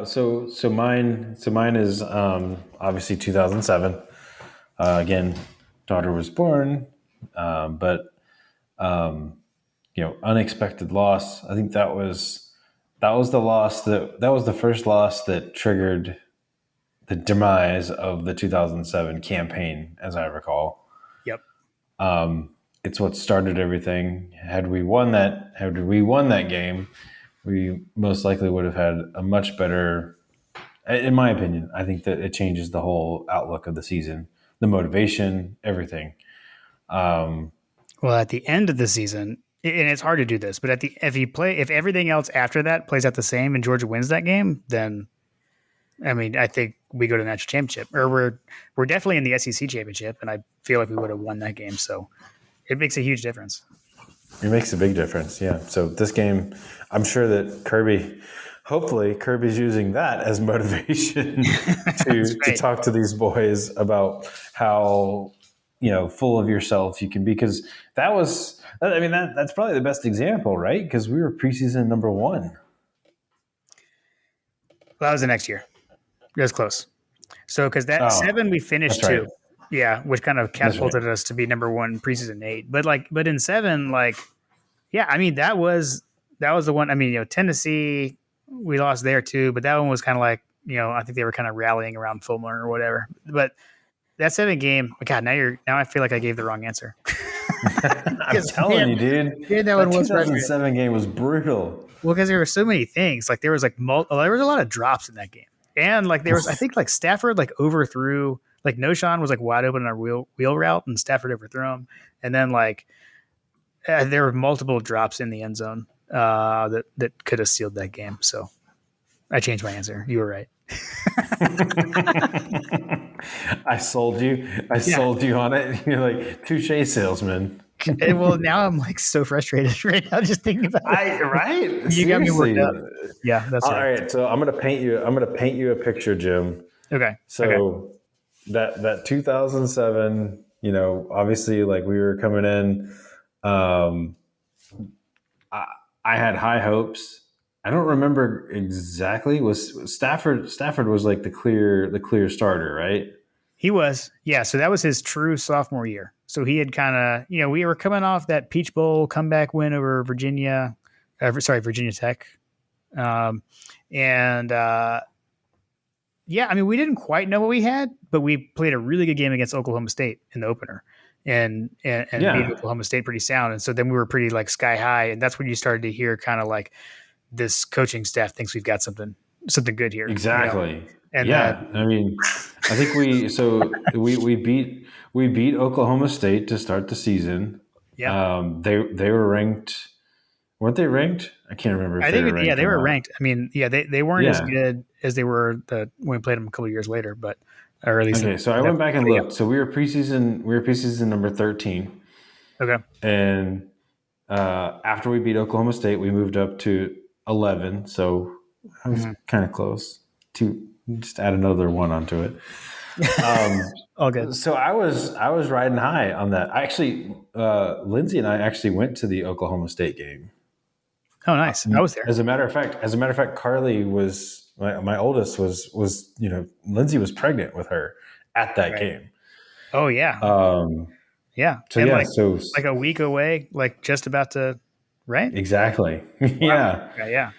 So mine is obviously 2007. Again, daughter was born, but unexpected loss. I think that was the loss that was the first loss that triggered the demise of the 2007 campaign, as I recall. Yep. It's what started everything. Had we won that game, we most likely would have had a much better. In my opinion, I think that it changes the whole outlook of the season, the motivation, everything. Well, at the end of the season, and it's hard to do this, but if everything else after that plays out the same and Georgia wins that game, then I mean, I think we go to the national championship, or we're definitely in the SEC championship, and I feel like we would have won that game. So it makes a huge difference. It makes a big difference, yeah. So this game, I'm sure that hopefully Kirby's using that as motivation to Right. talk to these boys about how full of yourself you can be, because that's probably the best example, right? Because we were preseason number 1. Well, that was the next year. It was close. So because that Oh, 7 we that's finished right. too, yeah, which kind of That's right. catapulted us to be number 1 preseason 8. But in 7, yeah, I mean that was the one. I mean, Tennessee we lost there too, but that one was kind of like I think they were kind of rallying around Fulmer or whatever. But that 7 game, God, now I feel like I gave the wrong answer. I'm Because telling you, dude, man, that one that was frustrating. 2007 game was brutal. Well, because there were so many things. Like there was there was a lot of drops in that game, and like there was I think like Stafford like overthrew Noshawn was like wide open on a wheel route, and Stafford overthrew him, and then there were multiple drops in the end zone that could have sealed that game. So I changed my answer. You were right. I sold you. I Yeah. sold you on it. You're like, touche, salesman. Well, now I'm like so frustrated right now just thinking about it. Right? You got me worked Seriously. up. Yeah, that's All right. right. So I'm gonna paint you. I'm gonna paint you a picture, Jim. Okay. Okay. So that 2007. Obviously, like we were coming in. Um, I had high hopes. I don't remember exactly. Was Stafford? Stafford was like the clear starter, right? He was, yeah. So that was his true sophomore year. So he had kind of, we were coming off that Peach Bowl comeback win over Virginia Tech, um, and yeah, I mean, we didn't quite know what we had, but we played a really good game against Oklahoma State in the opener, and beat Yeah. Oklahoma State pretty sound. And so then we were pretty like sky high, and that's when you started to hear kind of like this coaching staff thinks we've got something good here. Exactly. And Yeah. then I mean, I think we beat Oklahoma State to start the season. yeah, They were ranked. Weren't they ranked? I can't remember if I they were think yeah ranked they or were not. ranked. I mean, yeah, they weren't as Yeah. good as they were when we played them a couple of years later, but or at least Okay. So I that, went back and but yeah, looked. So we were preseason number 13, okay, and after we beat Oklahoma State, we moved up to 11. So I was hmm kind of close to just add another one onto it. all good. So I was riding high on that. I actually, Lindsay and I actually went to the Oklahoma State game. Oh, nice. I was there. As a matter of fact, Carly was my oldest was Lindsay was pregnant with her at that Right. game. Oh yeah, Um, yeah, so and yeah, like so like a week away, like just about to, right? exactly, Wow. yeah, Yeah, yeah, yeah.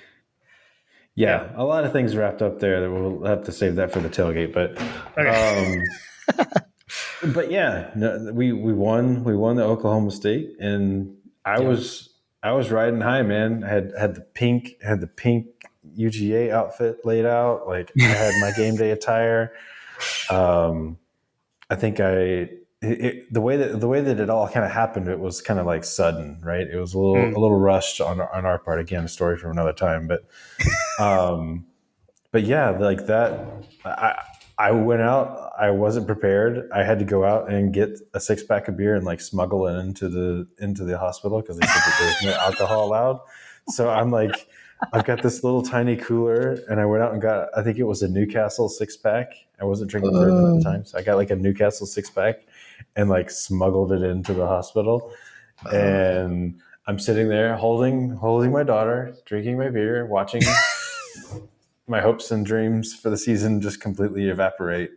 yeah. A lot of things wrapped up there that we'll have to save that for the tailgate, Okay. but yeah, no, we won the Oklahoma State, and I Yep. was I was riding high, man. I had the pink UGA outfit laid out. Like I had my game day attire. Um, I think the way that it all kind of happened, it was kind of like sudden, right? It was a little Mm. a little rushed on our part. Again, a story from another time, um, but yeah, like that. I went out. I wasn't prepared. I had to go out and get a 6-pack of beer and like smuggle it into the hospital because they said that there's no alcohol allowed. So I'm like, I've got this little tiny cooler, and I went out and got. I think it was a Newcastle 6-pack. I wasn't drinking bourbon at the time, so I got like a Newcastle 6-pack and like smuggled it into the hospital. And I'm sitting there holding my daughter, drinking my beer, watching my hopes and dreams for the season just completely evaporate.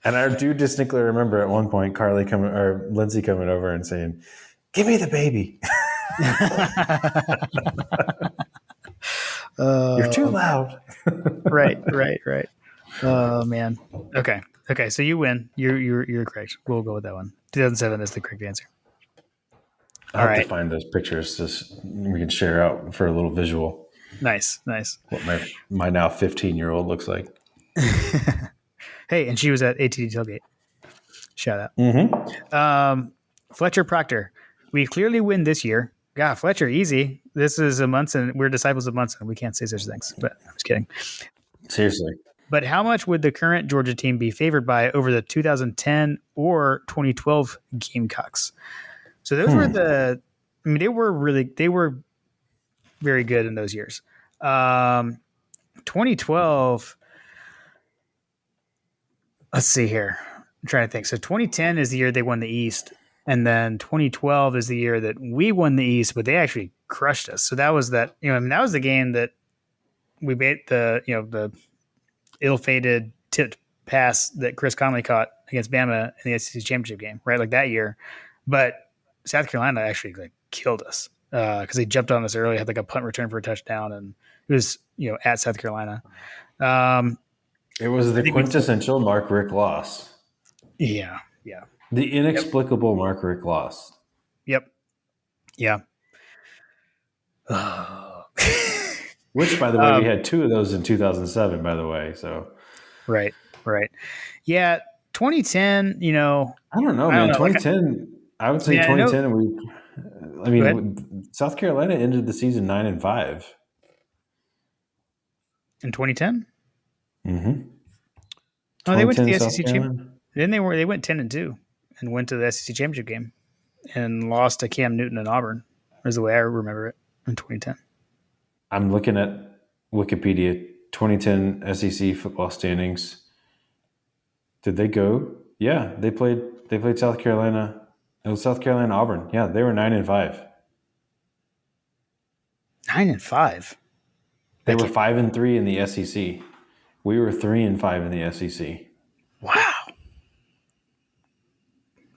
And I do distinctly remember at one point Lindsay coming over and saying, "Give me the baby. You're too loud." Right. Oh man. Okay. So you win. You're correct. We'll go with that one. 2007 is the correct answer. I'll have to find those pictures so we can share out for a little visual. Nice. What my now 15-year-old looks like. Hey, and she was at ATD Tailgate. Shout out. Mm-hmm. Fletcher Proctor. We clearly win this year. God, Fletcher, easy. This is a Munson. We're disciples of Munson. We can't say such things, but I'm just kidding. Seriously. But how much would the current Georgia team be favored by over the 2010 or 2012 Gamecocks? So those were they were very good in those years. 2012, let's see here. I'm trying to think. So 2010 is the year they won the East. And then 2012 is the year that we won the East, but they actually crushed us. So that was that was the game that we made the ill-fated tipped pass that Chris Conley caught against Bama in the SEC championship game, right? Like that year. But South Carolina actually killed us because they jumped on us early, had like a punt return for a touchdown, and it was at South Carolina. It was the quintessential Mark Richt loss. Yeah. The inexplicable Mark Richt loss. Yep. Yeah. Which, by the way, we had 2 of those in 2007, by the way. So, right. Yeah. 2010, I don't know, man. 2010, I would say 2010. South Carolina ended the season 9-5. In 2010? Mm-hmm. Oh, they went to the SEC championship. Then they went 10-2 and went to the SEC championship game and lost to Cam Newton and Auburn. Is the way I remember it in 2010. I'm looking at Wikipedia 2010 SEC football standings. Did they go? Yeah, they played South Carolina. It was South Carolina Auburn. Yeah, they were 9-5. 9-5. They were 5-3 in the SEC. We were 3-5 in the SEC. Wow.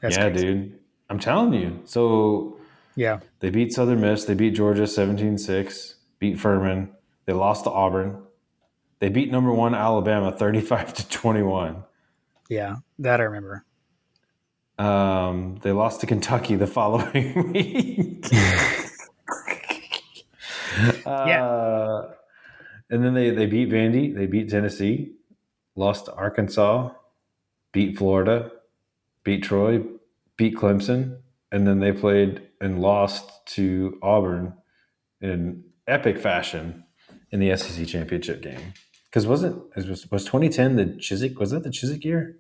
That's crazy. Dude. I'm telling you. So yeah, they beat Southern Miss. They beat Georgia 17-6. Beat Furman. They lost to Auburn. They beat number 1 Alabama 35-21. Yeah, that I remember. They lost to Kentucky the following week. And then they beat Vandy. They beat Tennessee. Lost to Arkansas. Beat Florida. Beat Troy. Beat Clemson. And then they played and lost to Auburn in epic fashion in the SEC championship game. Because was 2010 the Chiswick? Was that the Chiswick year?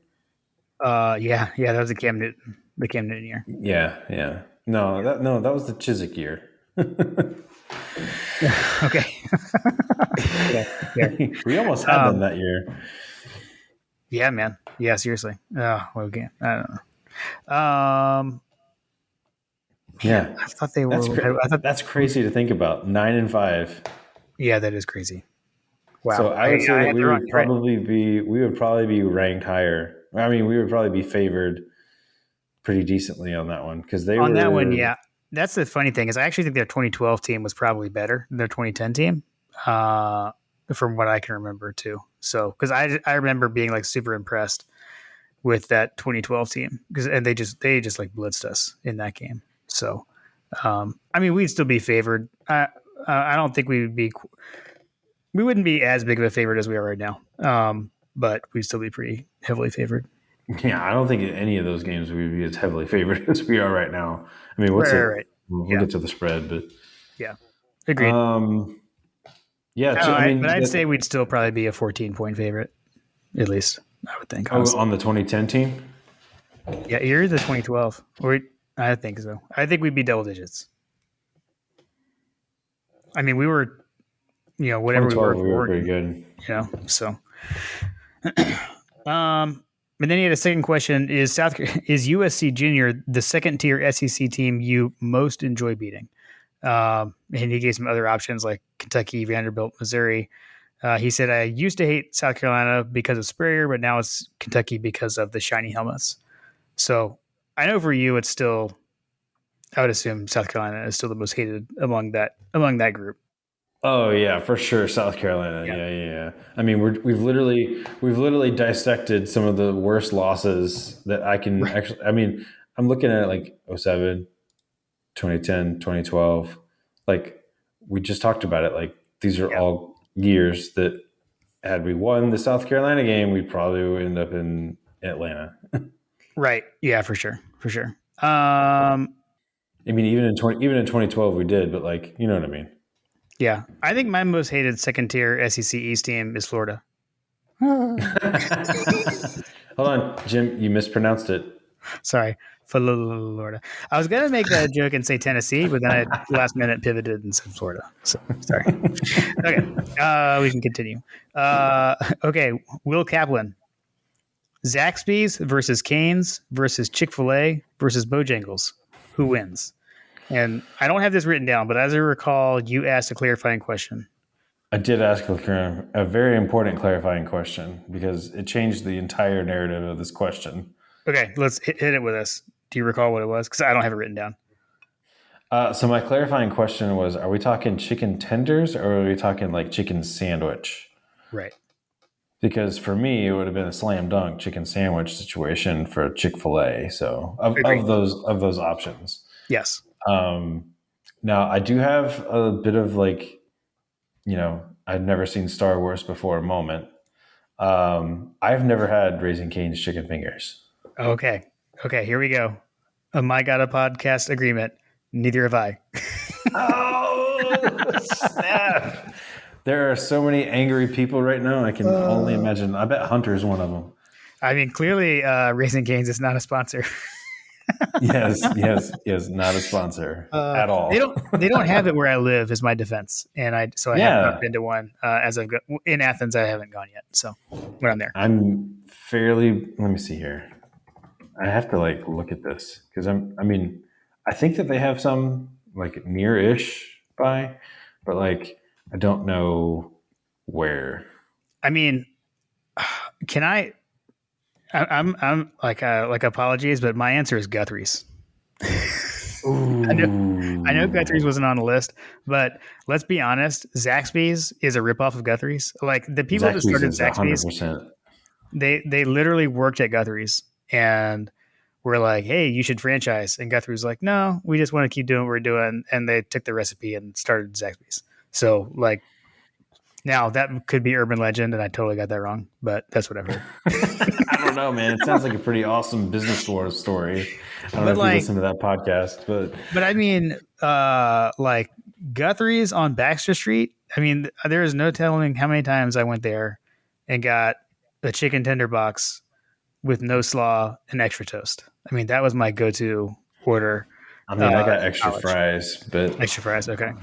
Yeah, that was the Cam Newton year. Yeah. No, that was the Chiswick year. Okay. Yeah. We almost had them that year. Yeah, man. Yeah, seriously. Oh, well, again, I don't know. Yeah, I thought they were. That's crazy to think about. 9-5. Yeah, that is crazy. Wow. So I would say that we would probably be ranked higher. I mean, we would probably be favored pretty decently on that one because they were on that one. Yeah, that's the funny thing is I actually think their 2012 team was probably better than their 2010 team, from what I can remember too. So because I remember being super impressed with that 2012 team and they just blitzed us in that game. So, I mean, we'd still be favored. I don't think we wouldn't be as big of a favorite as we are right now. But we'd still be pretty heavily favored. Yeah, I don't think in any of those games we would be as heavily favored as we are right now. I mean, right. We'll get to the spread, but yeah, agreed. But I'd say we'd still probably be a 14-point favorite, at least. I would think. Honestly. On the 2010 team? Yeah, you're the 2012. I think so. I think we'd be double digits. I mean, we were, whatever we were pretty good. So. And then he had a second question: Is USC Junior the second tier SEC team you most enjoy beating? And he gave some other options like Kentucky, Vanderbilt, Missouri. He said, I used to hate South Carolina because of Spurrier, but now it's Kentucky because of the shiny helmets. So I know for you, it's still, I would assume South Carolina is still the most hated among that group. Oh yeah, for sure, South Carolina. Yeah. Yeah. I mean, we've literally dissected some of the worst losses that I can Right. actually. I mean, I'm looking at like 07, 2010, 2012. Like we just talked about it. Like these are Yeah. all years that had we won the South Carolina game, we probably would end up in Atlanta. Right. Yeah, for sure. For sure. I mean, even in 2012 we did, but like you know what I mean. Yeah. I think my most hated second tier SEC East team is Florida. Sorry. Hold on, Jim, you mispronounced it. Florida. I was going to make that joke and say Tennessee, but then I last minute pivoted and said Florida. So sorry. Okay. We can continue. Okay. Will Kaplan. Zaxby's versus Cane's versus Chick-fil-A versus Bojangles. Who wins? And I don't have this written down, but as I recall, you asked a clarifying question. I did ask a very important clarifying question because it changed the entire narrative of this question. Okay, let's hit it with us. Do you recall what it was? Because I don't have it written down. So my clarifying question was: are we talking chicken tenders or are we talking like chicken sandwich? Right. Because for me, it would have been a slam dunk chicken sandwich situation for Chick-fil-A. So of those options, Yes. now I do have a bit of like, I've never seen Star Wars before moment. I've never had Raising Cane's chicken fingers. Okay. Okay, here we go. A My God a Podcast agreement. Neither have I. Oh, snap. There are so many angry people right now. I can only imagine. I bet Hunter's one of them. I mean, clearly, Raising Cane's is not a sponsor. Yes. Not a sponsor at all. They don't have it where I live, is my defense, and I have not Yeah. been to one as I've got in Athens. I haven't gone yet, so when I'm there. I'm fairly. Let me see here. I have to like look at this because I think that they have some like near-ish by, but like I don't know where. I mean, can I'm like apologies, but my answer is Guthrie's. I know Guthrie's wasn't on the list, but let's be honest, Zaxby's is a ripoff of Guthrie's. Like the people that started is Zaxby's, 100%. they literally worked at Guthrie's and were like, "Hey, you should franchise." And Guthrie's like, "No, we just want to keep doing what we're doing." And they took the recipe and started Zaxby's. So like now that could be urban legend, and I totally got that wrong, but that's what I've heard. I don't know, man. It sounds like a pretty awesome business story. I don't know if you listen to that podcast, but I mean, like Guthrie's on Baxter Street. I mean, there is no telling how many times I went there and got a chicken tender box with no slaw and extra toast. I mean, that was my go-to order. I mean, I got extra fries, but extra fries. Okay,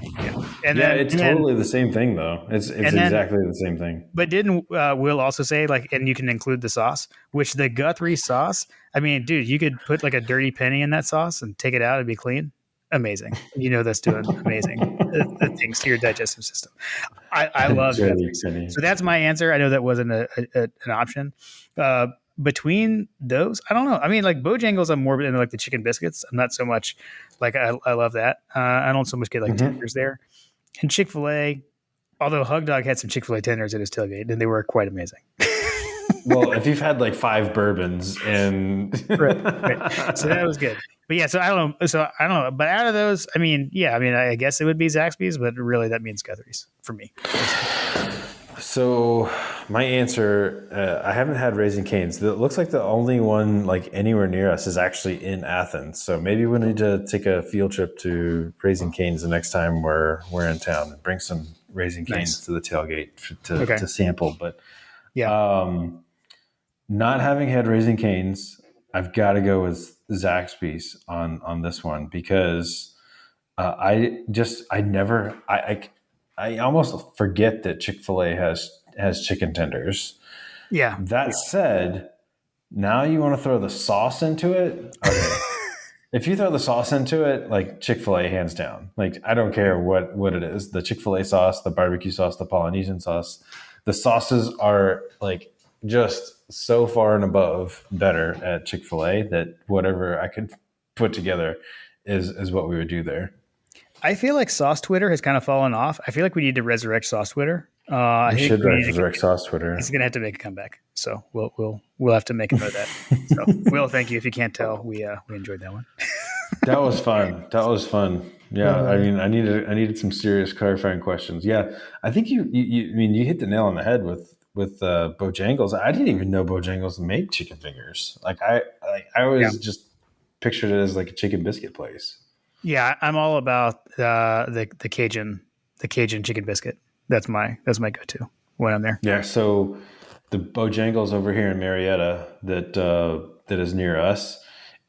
yeah, it's totally the same thing, though. It's exactly the same thing. But didn't Will also say like, and you can include the sauce, which the Guthrie sauce? I mean, dude, you could put like a dirty penny in that sauce and take it out; it'd be clean. Amazing. That's doing amazing things to your digestive system. I love Guthrie. So that's my answer. I know that wasn't an option. Between those, I don't know. I mean, like Bojangles, I'm more into like the chicken biscuits. I'm not so much like I love that. I don't so much get like tenders there. And Chick-fil-A, although Hug Dog had some Chick-fil-A tenders at his tailgate, and they were quite amazing. Well, if you've had like 5 bourbons and right. So that was good. But yeah, so I don't know. But out of those, I mean, I guess it would be Zaxby's, but really that means Guthrie's for me. So my answer, I haven't had Raising Cane's. It looks like the only one like anywhere near us is actually in Athens. So maybe we need to take a field trip to Raising Cane's the next time we're in town and bring some Raising Cane's to the tailgate to sample. But not having had Raising Cane's, I've got to go with Zaxby's on this one because I almost forget that Chick-fil-A has chicken tenders. Yeah. That said, now you want to throw the sauce into it? Okay. If you throw the sauce into it, like Chick-fil-A, hands down. Like I don't care what it is, the Chick-fil-A sauce, the barbecue sauce, the Polynesian sauce, the sauces are like just so far and above better at Chick-fil-A that whatever I could put together is what we would do there. I feel like Sauce Twitter has kind of fallen off. I feel like we need to resurrect Sauce Twitter. I We think should we need to. resurrect sauce Twitter. He's going to have to make a comeback, so we'll have to make a note of that. So, Will, thank you. If you can't tell, we enjoyed that one. That was fun. That was fun. Yeah, I mean, I needed some serious clarifying questions. Yeah, I think I mean, you hit the nail on the head with Bojangles. I didn't even know Bojangles made chicken fingers. I always just pictured it as like a chicken biscuit place. Yeah, I'm all about the Cajun chicken biscuit. That's my go-to when I'm there. Yeah, so the Bojangles over here in Marietta that is near us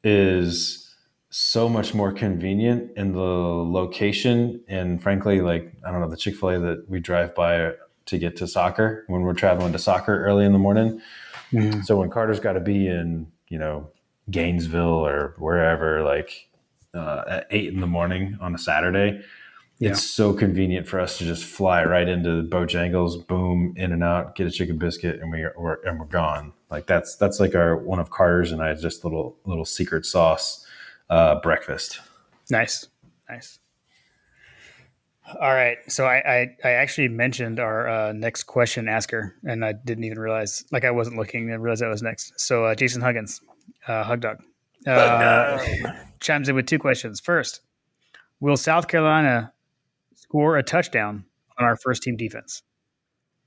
is so much more convenient in the location, and frankly, like I don't know, the Chick-fil-A that we drive by to get to soccer when we're traveling to soccer early in the morning. Mm. So when Carter's got to be in, Gainesville or wherever, like at 8 in the morning on a Saturday, Yeah, it's so convenient for us to just fly right into Bojangles, boom, in and out, get a chicken biscuit, and we're gone. Like that's like our one of Carter's and I just little secret sauce breakfast. nice. All right, so I actually mentioned our next question asker, and I didn't even realize, like I wasn't looking and realized that was next. So Jason Huggins, Hug Dog, chimes in with two questions. First, will South Carolina score a touchdown on our first team defense?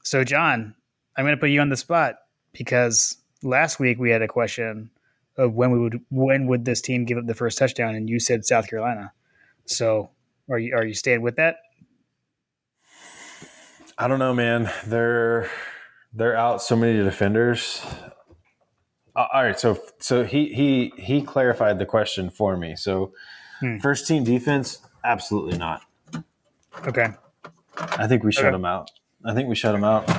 So John, I'm going to put you on the spot because last week we had a question of when would this team give up the first touchdown, and you said South Carolina. So are you staying with that? I don't know, man. They're out so many defenders. All right, so he clarified the question for me. So first team defense, absolutely not. Okay. I think we shut them out. I think we shut them out.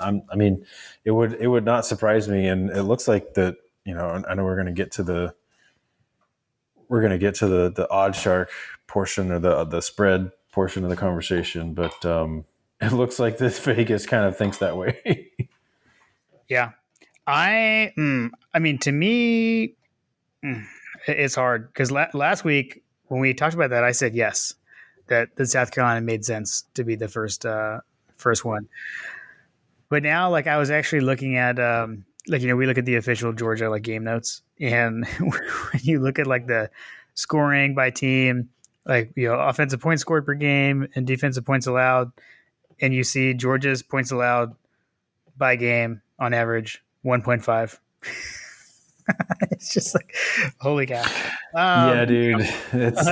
I mean, it would not surprise me, and it looks like that. I know we're going to get to the odd shark portion or the spread portion of the conversation, but it looks like this Vegas kind of thinks that way. Yeah. I mean, to me, it's hard because last week when we talked about that, I said yes, that South Carolina made sense to be the first one. But now, like, I was actually looking at, we look at the official Georgia like game notes, and when you look at like the scoring by team, like offensive points scored per game and defensive points allowed, and you see Georgia's points allowed by game on average 1.5. It's just like, holy cow. Yeah, dude. It's the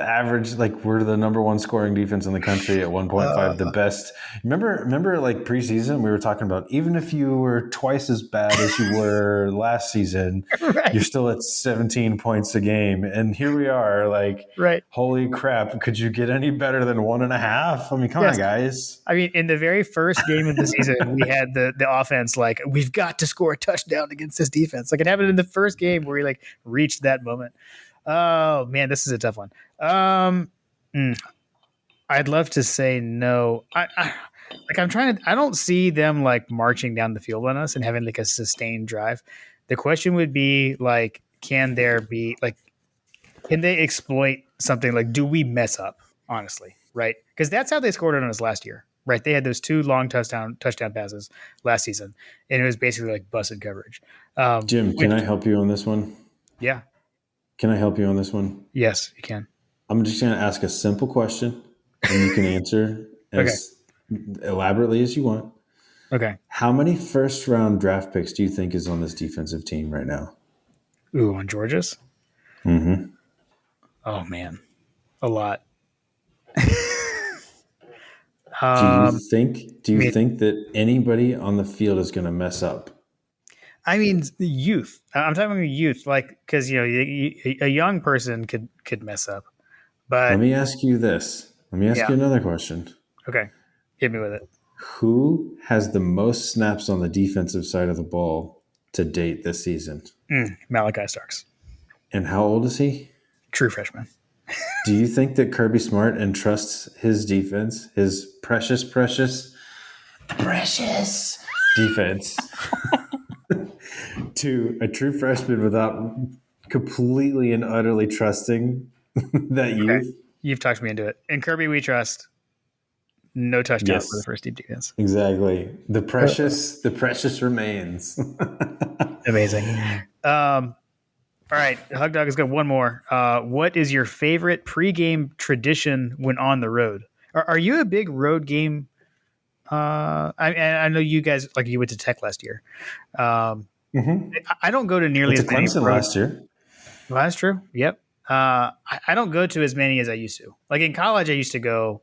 average, like we're the number one scoring defense in the country at 1.5, the best. Remember like preseason, we were talking about even if you were twice as bad as you were last season, right. You're still at 17 points a game. And here we are, like, right. Holy crap, could you get any better than 1.5? I mean, come on, guys. I mean, in the very first game of the season, we had the offense like, we've got to score a touchdown against this defense. Like it happened in the first game where we like reached that moment. Oh man, this is a tough one. I'd love to say no. I'm trying to. I don't see them like marching down the field on us and having like a sustained drive. The question would be like, can there be like, can they exploit something? Like, do we mess up? Honestly, right? Because that's how they scored on us last year, right? They had those two long touchdown passes last season, and it was basically like busted coverage. Jim, can I help you on this one? Yeah. Can I help you on this one? Yes, you can. I'm just going to ask a simple question, and you can answer as elaborately as you want. Okay. How many first-round draft picks do you think is on this defensive team right now? Ooh, on Georgia's? Mm-hmm. Oh, man. A lot. Do you think that anybody on the field is going to mess up? I mean, the youth. I'm talking about youth, like because a young person could mess up. But let me ask you this. Let me ask you another question. Okay, hit me with it. Who has the most snaps on the defensive side of the ball to date this season? Malachi Starks. And how old is he? True freshman. Do you think that Kirby Smart entrusts his defense, his precious defense, to a true freshman without completely and utterly trusting that Okay. youth? You've talked me into it. In Kirby, we trust. No touchdown for the Yes, first deep defense. exactly. The precious remains. Amazing. All right, Hug Dog has got one more. What is your favorite pregame tradition when on the road? Are you a big road game? I know you guys like you went to Tech last year. Um, Mm-hmm. I don't go to nearly Went to as many Clemson road. last year. Well, that's true. Yep. I don't go to as many as I used to. Like in college, I used to go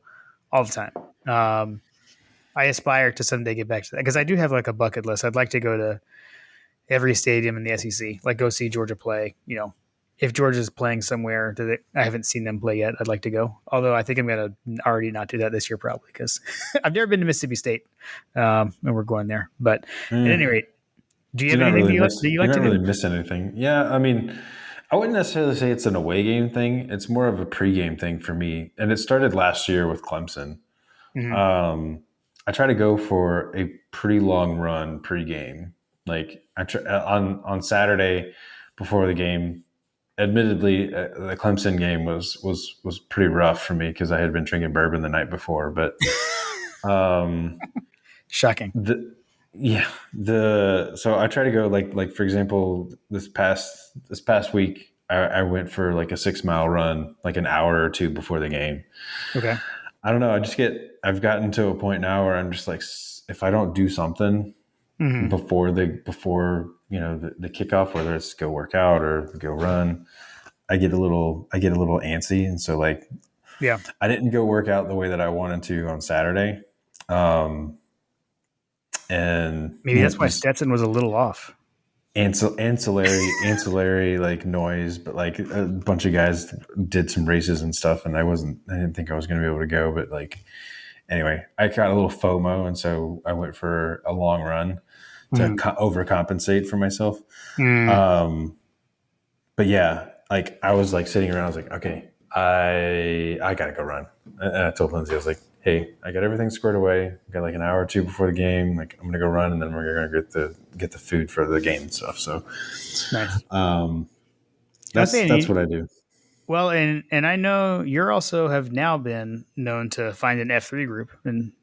all the time. I aspire to someday get back to that because I do have like a bucket list. I'd like to go to every stadium in the SEC, like go see Georgia play. You know, if Georgia's playing somewhere that I haven't seen them play yet, I'd like to go. Although I think I'm going to already not do that this year probably because I've never been to Mississippi State, and we're going there. But at any Mm. rate, do you have anything that you like You're to not do? really missing anything. Yeah, I mean, I wouldn't necessarily say it's an away game thing. It's more of a pregame thing for me, and it started last year with Clemson. Mm-hmm. I try to go for a pretty long run pregame. Like on Saturday before the game. Admittedly, the Clemson game was pretty rough for me because I had been drinking bourbon the night before. But um, Shocking. the yeah the so I try to go like for example this past week I went for like a 6 mile run like an hour or two before the game. Okay. I don't know. I've gotten to a point now where I'm just like, if I don't do something Mm-hmm. before the kickoff, whether it's go work out or go run, I get a little antsy. And so like, Yeah. I didn't go work out the way that I wanted to on Saturday. Um, and Maybe that's why just Stetson was a little off. ancillary like noise, but like a bunch of guys did some races and stuff, and I didn't think I was going to be able to go, but like anyway, I got a little FOMO, and so I went for a long run to Mm. overcompensate for myself. Mm. Um, but yeah, like I was like sitting around, I was like, okay, I gotta go run. And I told Lindsay, I was like, hey, I got everything squared away. I got like an hour or two before the game. Like I'm gonna go run, and then we're gonna get the food for the game and stuff. So Nice. um, I was that's saying, what I do. well, and I know you're also have now been known to find an F3 group and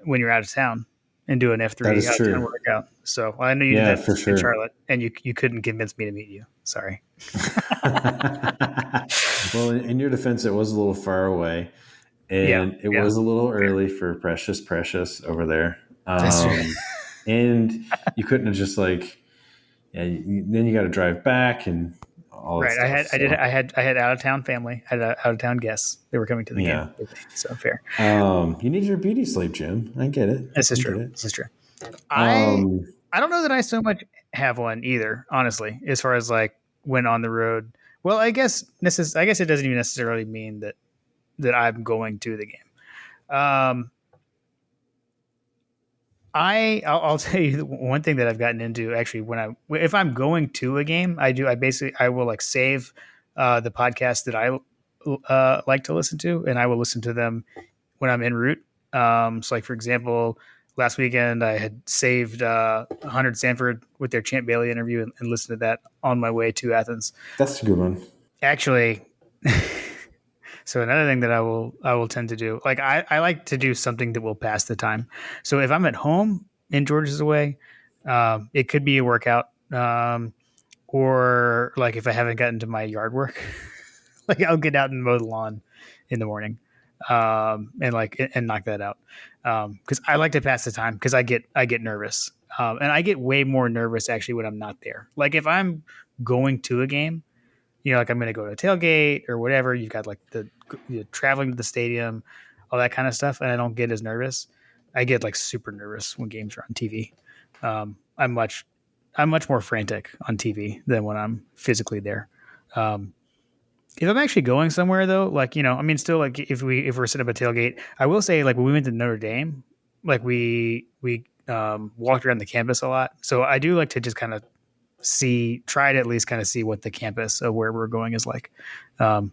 when you're out of town and do an That F3 is out of town true. workout. So well, I know you did Yeah, that for in sure. Charlotte, and you couldn't convince me to meet you. Sorry. Well, in your defense, it was a little far away, Yeah, and it yeah, was a little early for Precious over there. that's true. And you couldn't have just like, yeah. Then you got to drive back and all that Right. stuff. So I had out of town family. I had out of town guests. They were coming to the game yeah, with me. So fair. you need your beauty sleep, Jim. I get it. This is I true. get it. This is true. I Um, I don't know that I so much have one either, honestly, as far as like when on the road. Well, I guess it doesn't even necessarily mean that I'm going to the game. Um, I'll tell you one thing that I've gotten into actually if I'm going to a game, I will like save the podcast that I like to listen to, and I will listen to them when I'm en route. So like for example, last weekend I had saved 100 Sanford with their Champ Bailey interview and listened to that on my way to Athens. that's a good one. Actually, so another thing that I will tend to do, like I like to do something that will pass the time. So if I'm at home in Georgia's away, it could be a workout, or like if I haven't gotten to my yard work, like I'll get out and mow the lawn in the morning, and knock that out. Because I like to pass the time because I get nervous, and I get way more nervous actually when I'm not there. Like if I'm going to a game, like I'm going to go to a tailgate or whatever. You've got like traveling to the stadium, all that kind of stuff, and I don't get as nervous. I get like super nervous when games are on TV. I'm much more frantic on TV than when I'm physically there. Um, if I'm actually going somewhere though, like I mean, still like if we're setting up a tailgate, I will say like when we went to Notre Dame, like we walked around the campus a lot. So I do like to just kind of try to at least kind of see what the campus of where we're going is like. So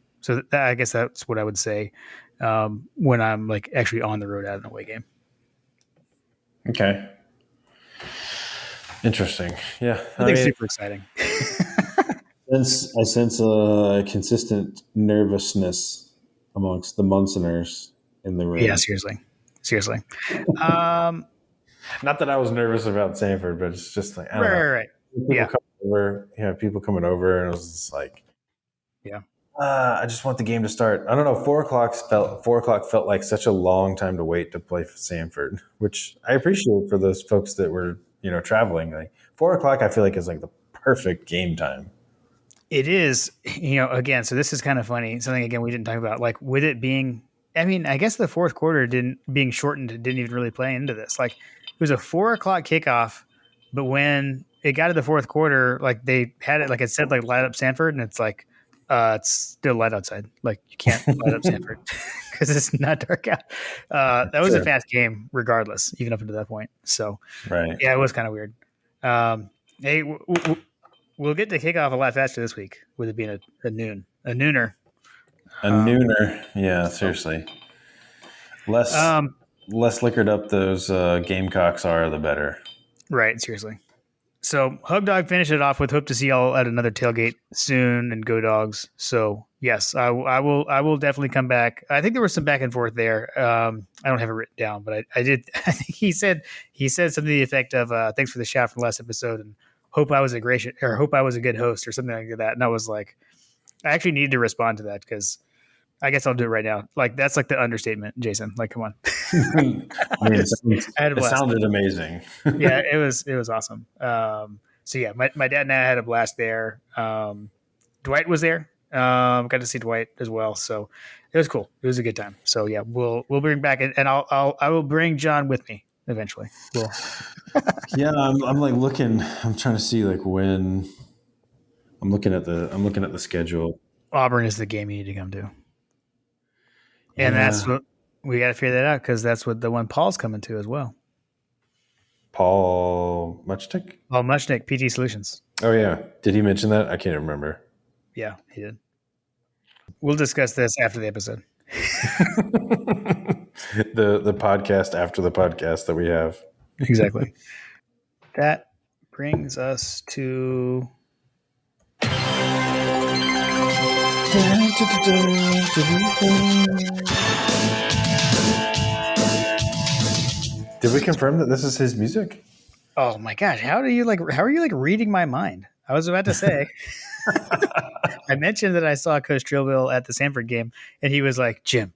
I guess that's what I would say when I'm like actually on the road at an away game. Okay. Interesting. Yeah. I think super exciting. I sense a consistent nervousness amongst the Munsoners in the room. Yeah, seriously. Not that I was nervous about Sanford, but it's just like, I don't know. Right. People Yeah. coming over, people coming over, and it was just like, Yeah. I just want the game to start. I don't know. 4:00 felt like such a long time to wait to play for Sanford, which I appreciate for those folks that were, traveling. Like 4:00, I feel like is like the perfect game time. It is, again, so this is kind of funny. Something, again, we didn't talk about, like, with it being, I mean, I guess the fourth quarter being shortened didn't even really play into this. Like, it was a 4:00 kickoff, but when it got to the fourth quarter, like, they had it, like it said, like, light up Sanford, and it's like, it's still light outside. Like, you can't light up Sanford because it's not dark out. That was a fast game, regardless, even up until that point. So, right. Yeah, it was kind of weird. Hey, we'll get to kickoff a lot faster this week with it being a nooner. A nooner. Yeah, seriously. Less liquored up those Gamecocks are, the better. Right, seriously. So Hug Dog finished it off with hope to see y'all at another tailgate soon and go Dogs. So yes, I will definitely come back. I think there was some back and forth there. I don't have it written down, but I did. I think he said something to the effect of thanks for the shout from the last episode and hope I was a good host or something like that. And I was like, I actually need to respond to that because I guess I'll do it right now. Like that's like the understatement, Jason. Like, come on. I mean, it sounded amazing. Yeah, it was awesome. So yeah, my dad and I had a blast there. Dwight was there. Got to see Dwight as well. So it was cool. It was a good time. So yeah, we'll bring back and I will bring John with me eventually. Yeah, I'm like looking. I'm trying to see like when. I'm looking at the schedule. Auburn is the game you need to come to. And that's what we got to figure that out because that's what the one Paul's coming to as well. Paul Muchnick? Paul Muchnick, PT Solutions. Oh, yeah. Did he mention that? I can't remember. Yeah, he did. We'll discuss this after the episode. the podcast after the podcast that we have. Exactly. That brings us to... Did we confirm that this is his music? Oh my gosh! How are you like reading my mind? I was about to say. I mentioned that I saw Coach Trillville at the Sanford game, and he was like, "Jim,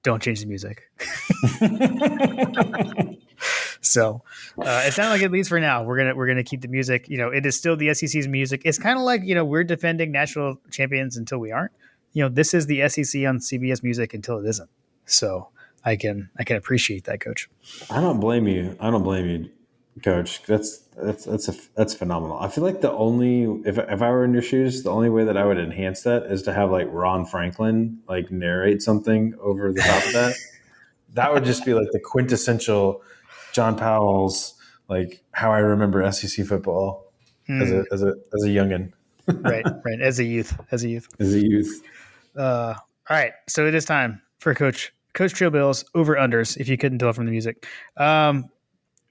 don't change the music." So it sounded like, at least for now, we're gonna keep the music. It is still the SEC's music. It's kind of like we're defending national champions until we aren't. This is the SEC on CBS music until it isn't. So I can appreciate that, Coach. I don't blame you, Coach. That's phenomenal. I feel like the only if I were in your shoes, the only way that I would enhance that is to have like Ron Franklin like narrate something over the top of that. That would just be like the quintessential John Powell's like how I remember SEC football as a youngin. Right. As a youth. All right. So it is time for Coach Trillville's over-unders, if you couldn't tell from the music.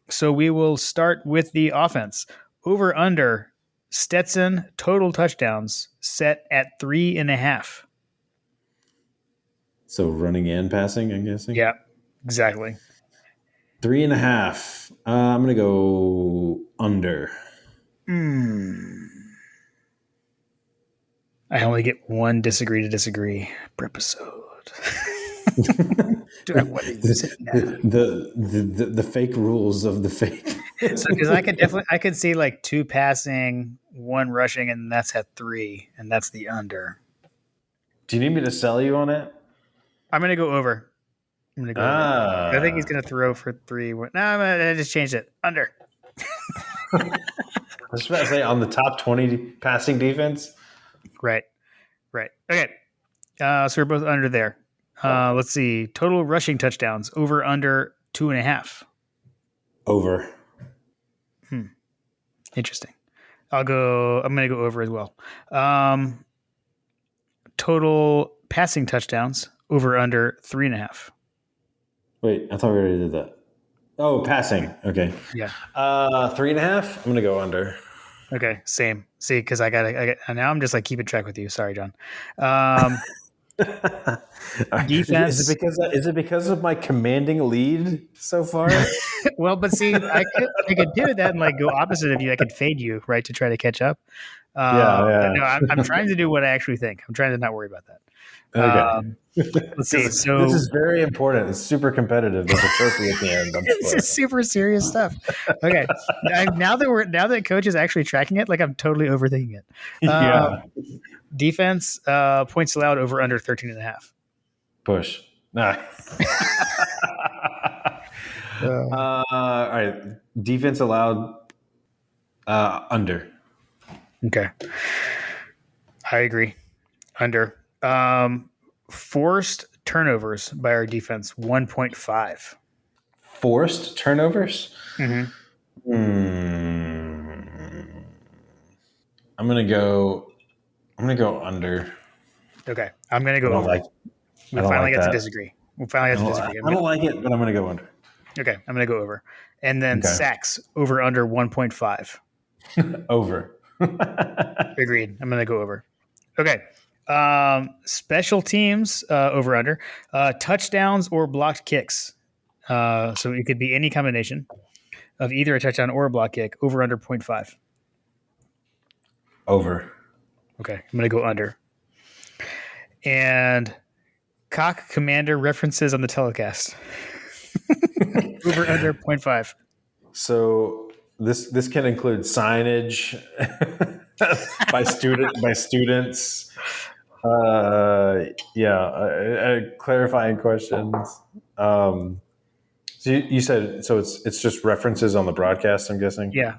So we will start with the offense. Over-under, Stetson total touchdowns set at 3.5. So running and passing, I'm guessing? Yeah, exactly. 3.5. I'm going to go under. I only get one disagree to disagree per episode. Do I want to use it now? The fake rules of the fake. So because I could see like 2 passing, 1 rushing, and that's at 3, and that's the under. Do you need me to sell you on it? I'm gonna go over. Over. I think he's gonna throw for 3. No, I just changed it. Under. I was about to say on the top 20 passing defense. Right. Okay. So we're both under there. Let's see. Total rushing touchdowns over under 2.5. Over. Interesting. I'm going to go over as well. Total passing touchdowns over under 3.5. Wait, I thought we already did that. Oh, passing. Okay. Yeah. 3.5. I'm gonna go under. Okay. Same. See, because I got now I'm just like keeping track with you. Sorry, John. Um, Is defense. it because of my commanding lead so far? Well, but see, I could do that and like go opposite of you. I could fade you, right, to try to catch up. But Yeah, no, I'm trying to do what I actually think. I'm trying to not worry about that. yeah. Okay. Let's see. This So is very important. It's super competitive. There's a trophy at the end. I'm this sure. is super serious stuff. Okay, now that coach is actually tracking it, like I'm totally overthinking it. Yeah. Defense points allowed over under 13.5. Push. Nah. All right. Defense allowed under. Okay, I agree. Under. Forced turnovers by our defense 1.5. Forced turnovers. Mm-hmm. I'm gonna go under. Okay, I'm gonna I go don't over. like. We I don't finally like got to that. disagree. I don't like it, but I'm gonna go under. Okay, I'm gonna go over. And then Okay. sacks over under 1.5. Over. Agreed. I'm gonna go over. Okay. Special teams over under touchdowns or blocked kicks. So it could be any combination of either a touchdown or a block kick over under 0.5. Over. Okay, I'm gonna go under. And cock commander references on the telecast over under 0.5. So this can include signage by students. Clarifying questions. So you said so it's just references on the broadcast. I'm guessing. Yeah.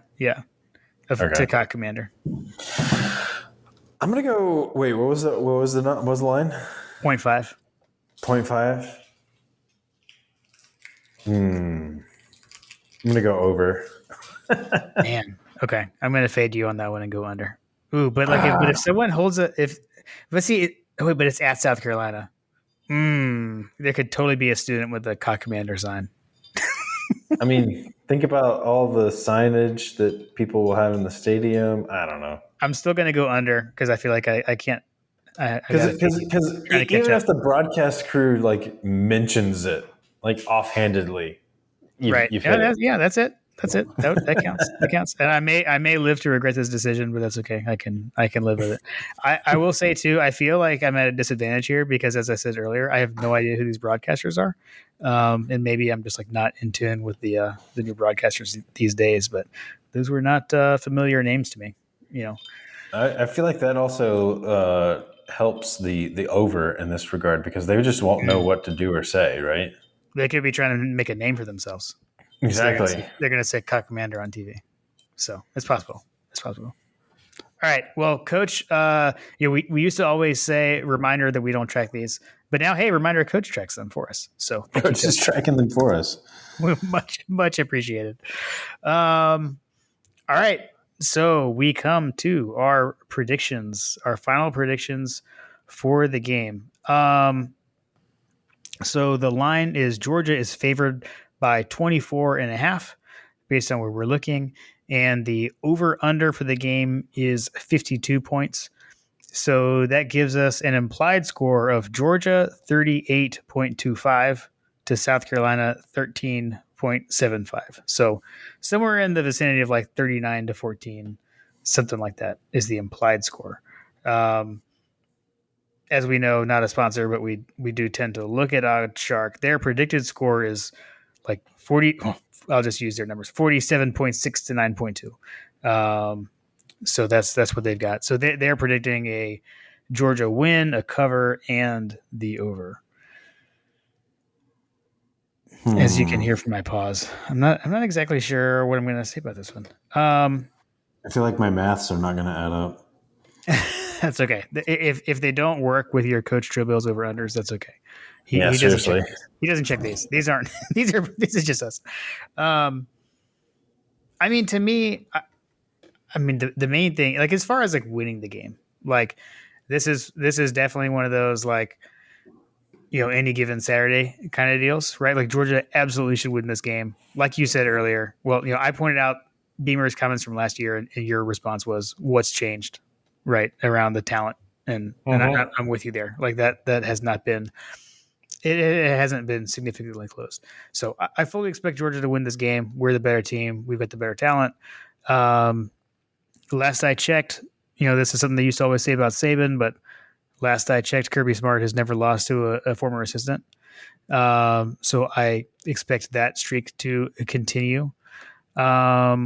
To cock commander. I'm gonna go. Wait, what was the line? 0.5. 0.5. I'm gonna go over. Man. Okay. I'm gonna fade you on that one and go under. Ooh, but like if someone holds let's see but it's at South Carolina. There could totally be a student with a cock commander sign. I mean, think about all the signage that people will have in the stadium. I don't know. I'm still gonna go under because I feel like I can't. Because even if the broadcast crew like mentions it like offhandedly, you've hit it. Yeah, that's it. That counts. That counts. And I may live to regret this decision, but that's okay. I can live with it. I will say too, I feel like I'm at a disadvantage here because, as I said earlier, I have no idea who these broadcasters are, and maybe I'm just like not in tune with the new broadcasters these days. But those were not familiar names to me. You know, I feel like that also helps the over in this regard because they just won't know what to do or say, right? they could be trying to make a name for themselves. Exactly. So they're going to say cock commander on TV. So it's possible. All right. Well, Coach, we used to always say reminder that we don't track these, but now, hey, reminder, Coach tracks them for us. So Coach is tracking them for us. much appreciated. All right. So we come to our final predictions for the game. So the line is Georgia is favored by 24.5 based on where we're looking. And the over-under for the game is 52 points. So that gives us an implied score of Georgia 38.25 to South Carolina 13.75. So somewhere in the vicinity of like 39 to 14, something like that is the implied score. As we know, not a sponsor, but we do tend to look at OddsShark. Their predicted score is like 40. I'll just use their numbers: 47.6 to 9.2. So that's what they've got. So they're predicting a Georgia win, a cover, and the over. As you can hear from my pause, I'm not exactly sure what I'm going to say about this one. I feel like my maths are not going to add up. That's okay. If they don't work with your Coach Trillbill's over unders, that's okay. He seriously. He doesn't check these. These aren't. This is just us. I mean, to me, I mean, the main thing, like as far as like winning the game, like this is definitely one of those like any given Saturday kind of deals, right? Like Georgia absolutely should win this game, like you said earlier. Well, I pointed out Beamer's comments from last year, and your response was, "What's changed?" Right around the talent, and I'm with you there. Like that has not been. It hasn't been significantly close. So I fully expect Georgia to win this game. We're the better team. We've got the better talent. Um, last I checked, this is something they used to always say about Saban, but last I checked, Kirby Smart has never lost to a former assistant. So I expect that streak to continue. I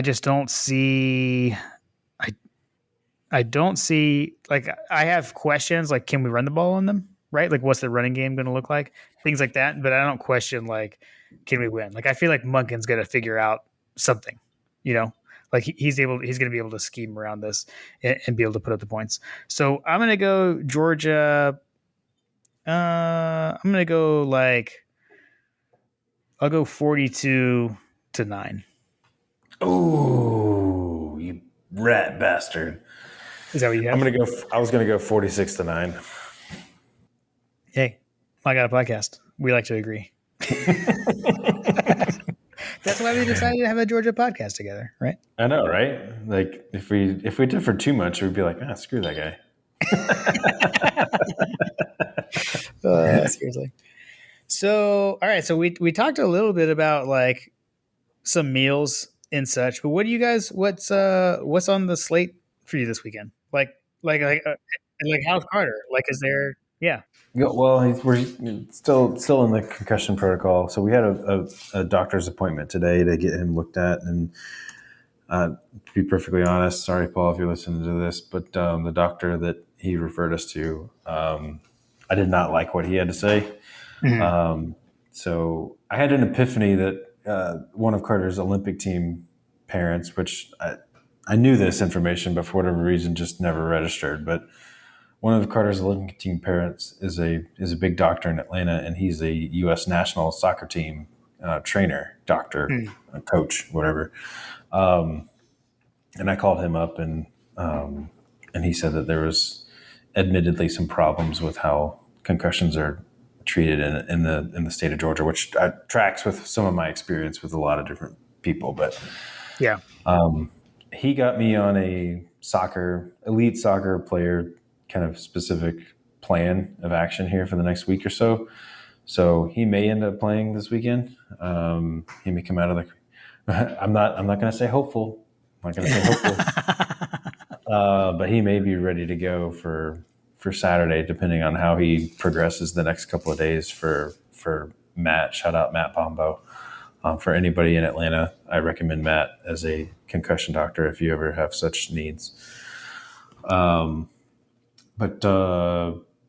just don't see. I I don't see like I have questions like can we run the ball on them, right? Like what's the running game going to look like, things like that. But I don't question like can we win? Like I feel like Munkin's going to figure out something, you know. Like he's going to be able to scheme around this and be able to put up the points. So I'm going to go Georgia. I'm going to go like I'll go 42-9. Oh, you rat bastard! Is that what you have? I was gonna go 46-9. Hey, I got a podcast. We like to agree. That's why we decided to have a Georgia podcast together, right? I know, right? Like if we differ too much, we'd be like, screw that guy. Seriously. So, all right. So we talked a little bit about like some meals and such, but what do you guys? What's on the slate for you this weekend? Like how's Carter? Like, is there? Yeah. Yeah, well, we're still in the concussion protocol. So we had a doctor's appointment today to get him looked at. And to be perfectly honest, sorry, Paul, if you're listening to this, but the doctor that he referred us to, I did not like what he had to say. Mm-hmm. So I had an epiphany that one of Carter's Olympic team parents, which I knew this information, but for whatever reason, just never registered. But one of Carter's Olympic team parents is a big doctor in Atlanta, and he's a U.S. national soccer team trainer, doctor, coach, whatever. And I called him up, and he said that there was admittedly some problems with how concussions are treated in the state of Georgia, which tracks with some of my experience with a lot of different people. But Yeah. he got me on a elite soccer player kind of specific plan of action here for the next week or so. So he may end up playing this weekend. He may come out of the. I'm not going to say hopeful. I'm not going to say hopeful. But he may be ready to go for Saturday, depending on how he progresses the next couple of days. For Matt, shout out Matt Pombo. For anybody in Atlanta, I recommend Matt as a concussion doctor if you ever have such needs. But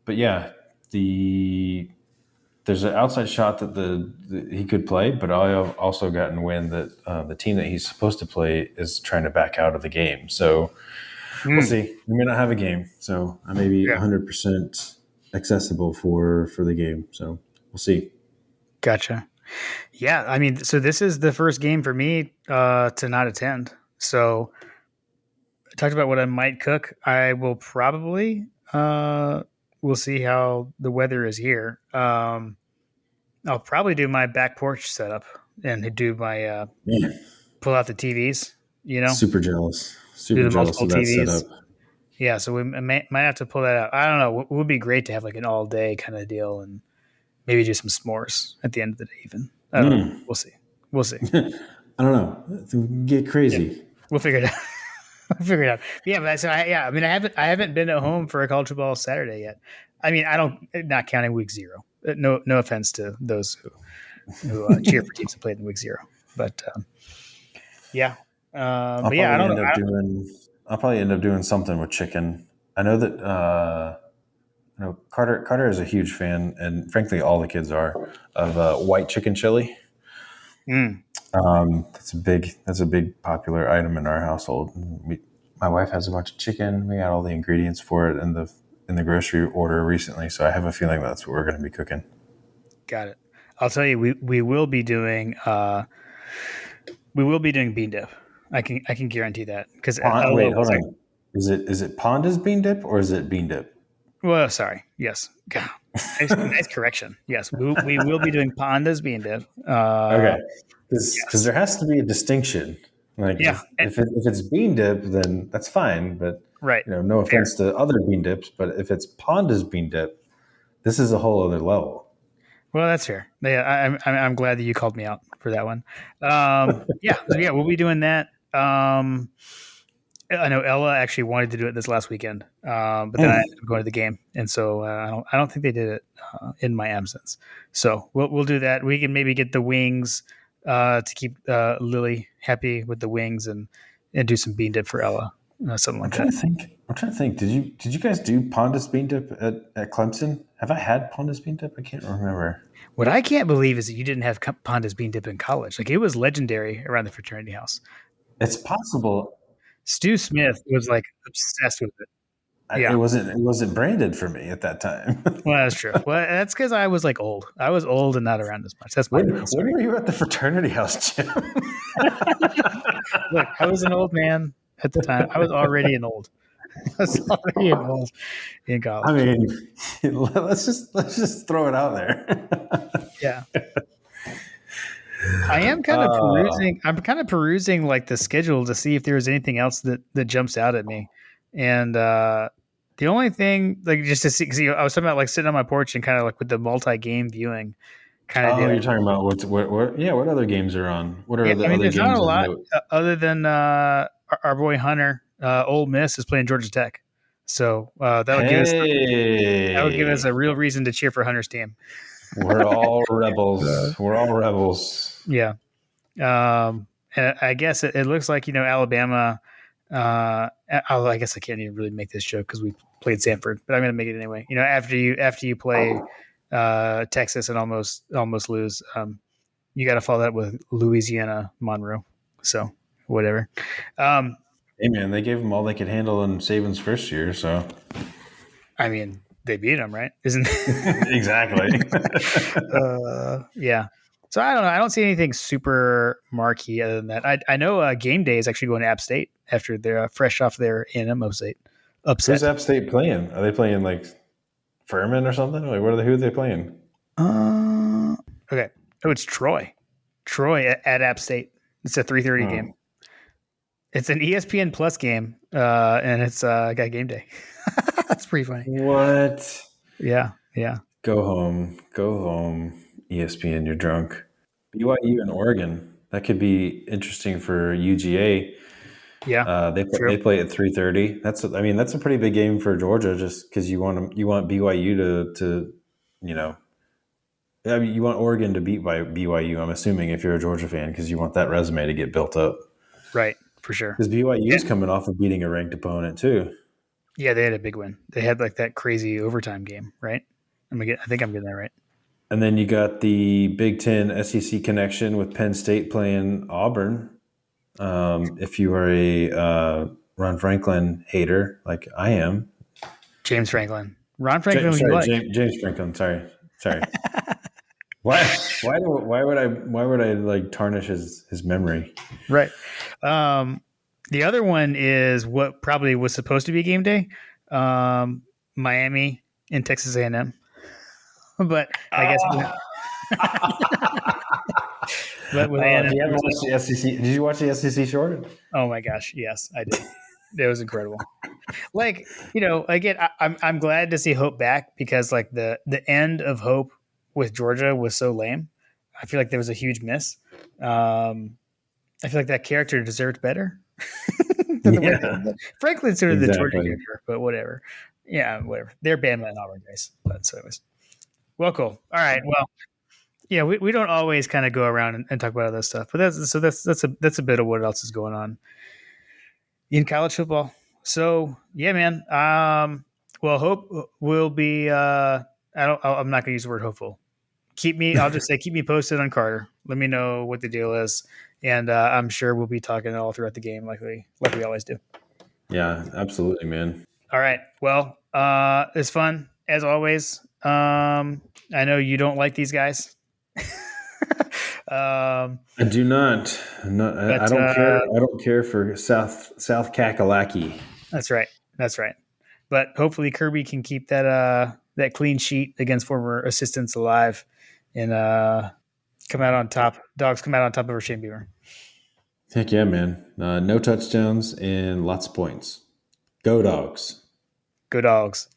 yeah, there's an outside shot that he could play, but I have also gotten wind that the team that he's supposed to play is trying to back out of the game. So we'll see. We may not have a game, so I may be 100% accessible for the game. So we'll see. Gotcha. Yeah, I mean, so this is the first game for me to not attend. So I talked about what I might cook. I will probably we'll see how the weather is here. I'll probably do my back porch setup and do my pull out the TVs. Super jealous. Do Super the jealous multiple of that TVs. setup. Yeah, so we might have to pull that out. I don't know. It would be great to have like an all day kind of deal and maybe do some s'mores at the end of the day. Even I don't know. We'll see. We'll see. I don't know. Get crazy. Yeah. We'll figure it out. We'll figure it out. Yeah, but so I mean, I haven't been at home for a college football Saturday yet. I mean, not counting week 0. No offense to those who cheer for teams that played in week 0, but yeah. But yeah, I don't know. I'll probably end up doing something with chicken. I know that Carter is a huge fan, and frankly, all the kids are of white chicken chili. That's a big popular item in our household. My wife has a bunch of chicken. We got all the ingredients for it in the grocery order recently, so I have a feeling that's what we're going to be cooking. Got it. I'll tell you, we will be doing bean dip. I can guarantee that because Pond, Ella wait, hold was like, on. Is it Panda's bean dip or is it bean dip? well, sorry, yes, God, nice correction. Yes, we will be doing pandas being dip. Okay, because Yes, there has to be a distinction. Like yeah, if it's bean dip, then that's fine. But right, no fair. offense to other bean dips, but if it's Panda's bean dip, this is a whole other level. Well, that's fair. Yeah, I'm glad that you called me out for that one. Yeah, so yeah, we'll be doing that. I know Ella actually wanted to do it this last weekend, but then I ended Mm. up going to the game, and so I don't think they did it in my absence. So we'll do that. We can maybe get the wings to keep Lily happy with the wings, and do some bean dip for Ella, something I'm like trying that. to think. I'm trying to think. Did you guys do Panda's bean dip at Clemson? Have I had Panda's bean dip? I can't remember. What I can't believe is that you didn't have pandas bean dip in college. Like it was legendary around the fraternity house. It's possible. Stu Smith was like obsessed with it. It Yeah. wasn't branded for me at that time. Well, that's true. Well, that's because I was like old. I was old and not around as much. That's my fault. When Sorry. were you at the fraternity house, Jim? Look, I was an old man at the time. I was already an old. I was already an old in I college. mean, let's just throw it out there. Yeah. I am kind of uh, perusing. I'm kind of perusing like the schedule to see if there's anything else that jumps out at me. And the only thing, like, just to see, because I was talking about like sitting on my porch and kind of like with the multi-game viewing kind of oh, deal. you're talking about what? Yeah, what other games are on? What Yeah, are I the mean, other there's not games a of lot note? other than our boy Hunter. Ole Miss is playing Georgia Tech, so that would give us a Hey, real reason to cheer for Hunter's team. we're all Uh, rebels. We're all rebels. yeah, and I guess it looks like Alabama. I guess I can't even really make this joke because we played Sanford, but I'm going to make it anyway. After you play Texas and almost lose, you got to follow that with Louisiana Monroe. So whatever. Um, Hey man, they gave them all they could handle in Saban's first year, so I mean, they beat him, right? Isn't exactly. yeah. So I don't know. I don't see anything super marquee other than that. I know game day is actually going to App State after they're fresh off their A&M Who's upset. App State playing? Are they playing like Furman or something? Like, who are they playing? Uh, okay. Oh, it's Troy. Troy at App State. It's a 3:30 game. Hmm. It's an ESPN Plus game, and it's got game day. That's pretty funny. What? Yeah, yeah, Go home. ESPN, you're drunk. BYU and Oregon. That could be interesting for UGA. yeah. They True. play at 3:30. That's a pretty big game for Georgia, just because you want BYU to you know you want Oregon to beat by BYU. I'm assuming if you're a Georgia fan, because you want that resume to get built up. Right, for sure. Because BYU Yeah, is coming off of beating a ranked opponent too. yeah. They had a big win. They had like that crazy overtime game, right? I think I'm getting that right. And then you got the Big Ten SEC connection with Penn State playing Auburn. If you are a Ron Franklin hater like I am, James Franklin, Ron Franklin, who you sorry, like? James Franklin. Sorry. Why would I like tarnish his memory? Right. Um, the other one is what probably was supposed to be game day, Miami and Texas A&M, but I guess but with A&M If you haven't losing. watched the SEC, did you watch the SEC short? Oh my gosh, yes, I did. It was incredible. Like again, I'm glad to see Hope back because like the end of Hope with Georgia was so lame. I feel like there was a huge miss. I feel like that character deserved better than the way they Yeah, did it. Franklin's sort of the Georgia exactly. character, but whatever. Yeah, whatever. They're Bama and Auburn guys. But so anyways. Well, cool. All right. Well, yeah, we don't always kind of go around and talk about other stuff, but that's a bit of what else is going on in college football. So yeah, man. Well, Hope will be. I'm not gonna use the word hopeful. I'll just say keep me posted on Carter. Let me know what the deal is, and I'm sure we'll be talking all throughout the game, like we always do. Yeah, absolutely, man. All right. Well, it's fun as always. I know you don't like these guys. I do not. No, I But don't care. I don't care for South Kakalaki. that's right. That's right. But hopefully Kirby can keep that clean sheet against former assistants alive and come out on top. Dogs come out on top over Shane Beaver. Heck yeah, man! No touchdowns and lots of points. Go dogs. Go dogs.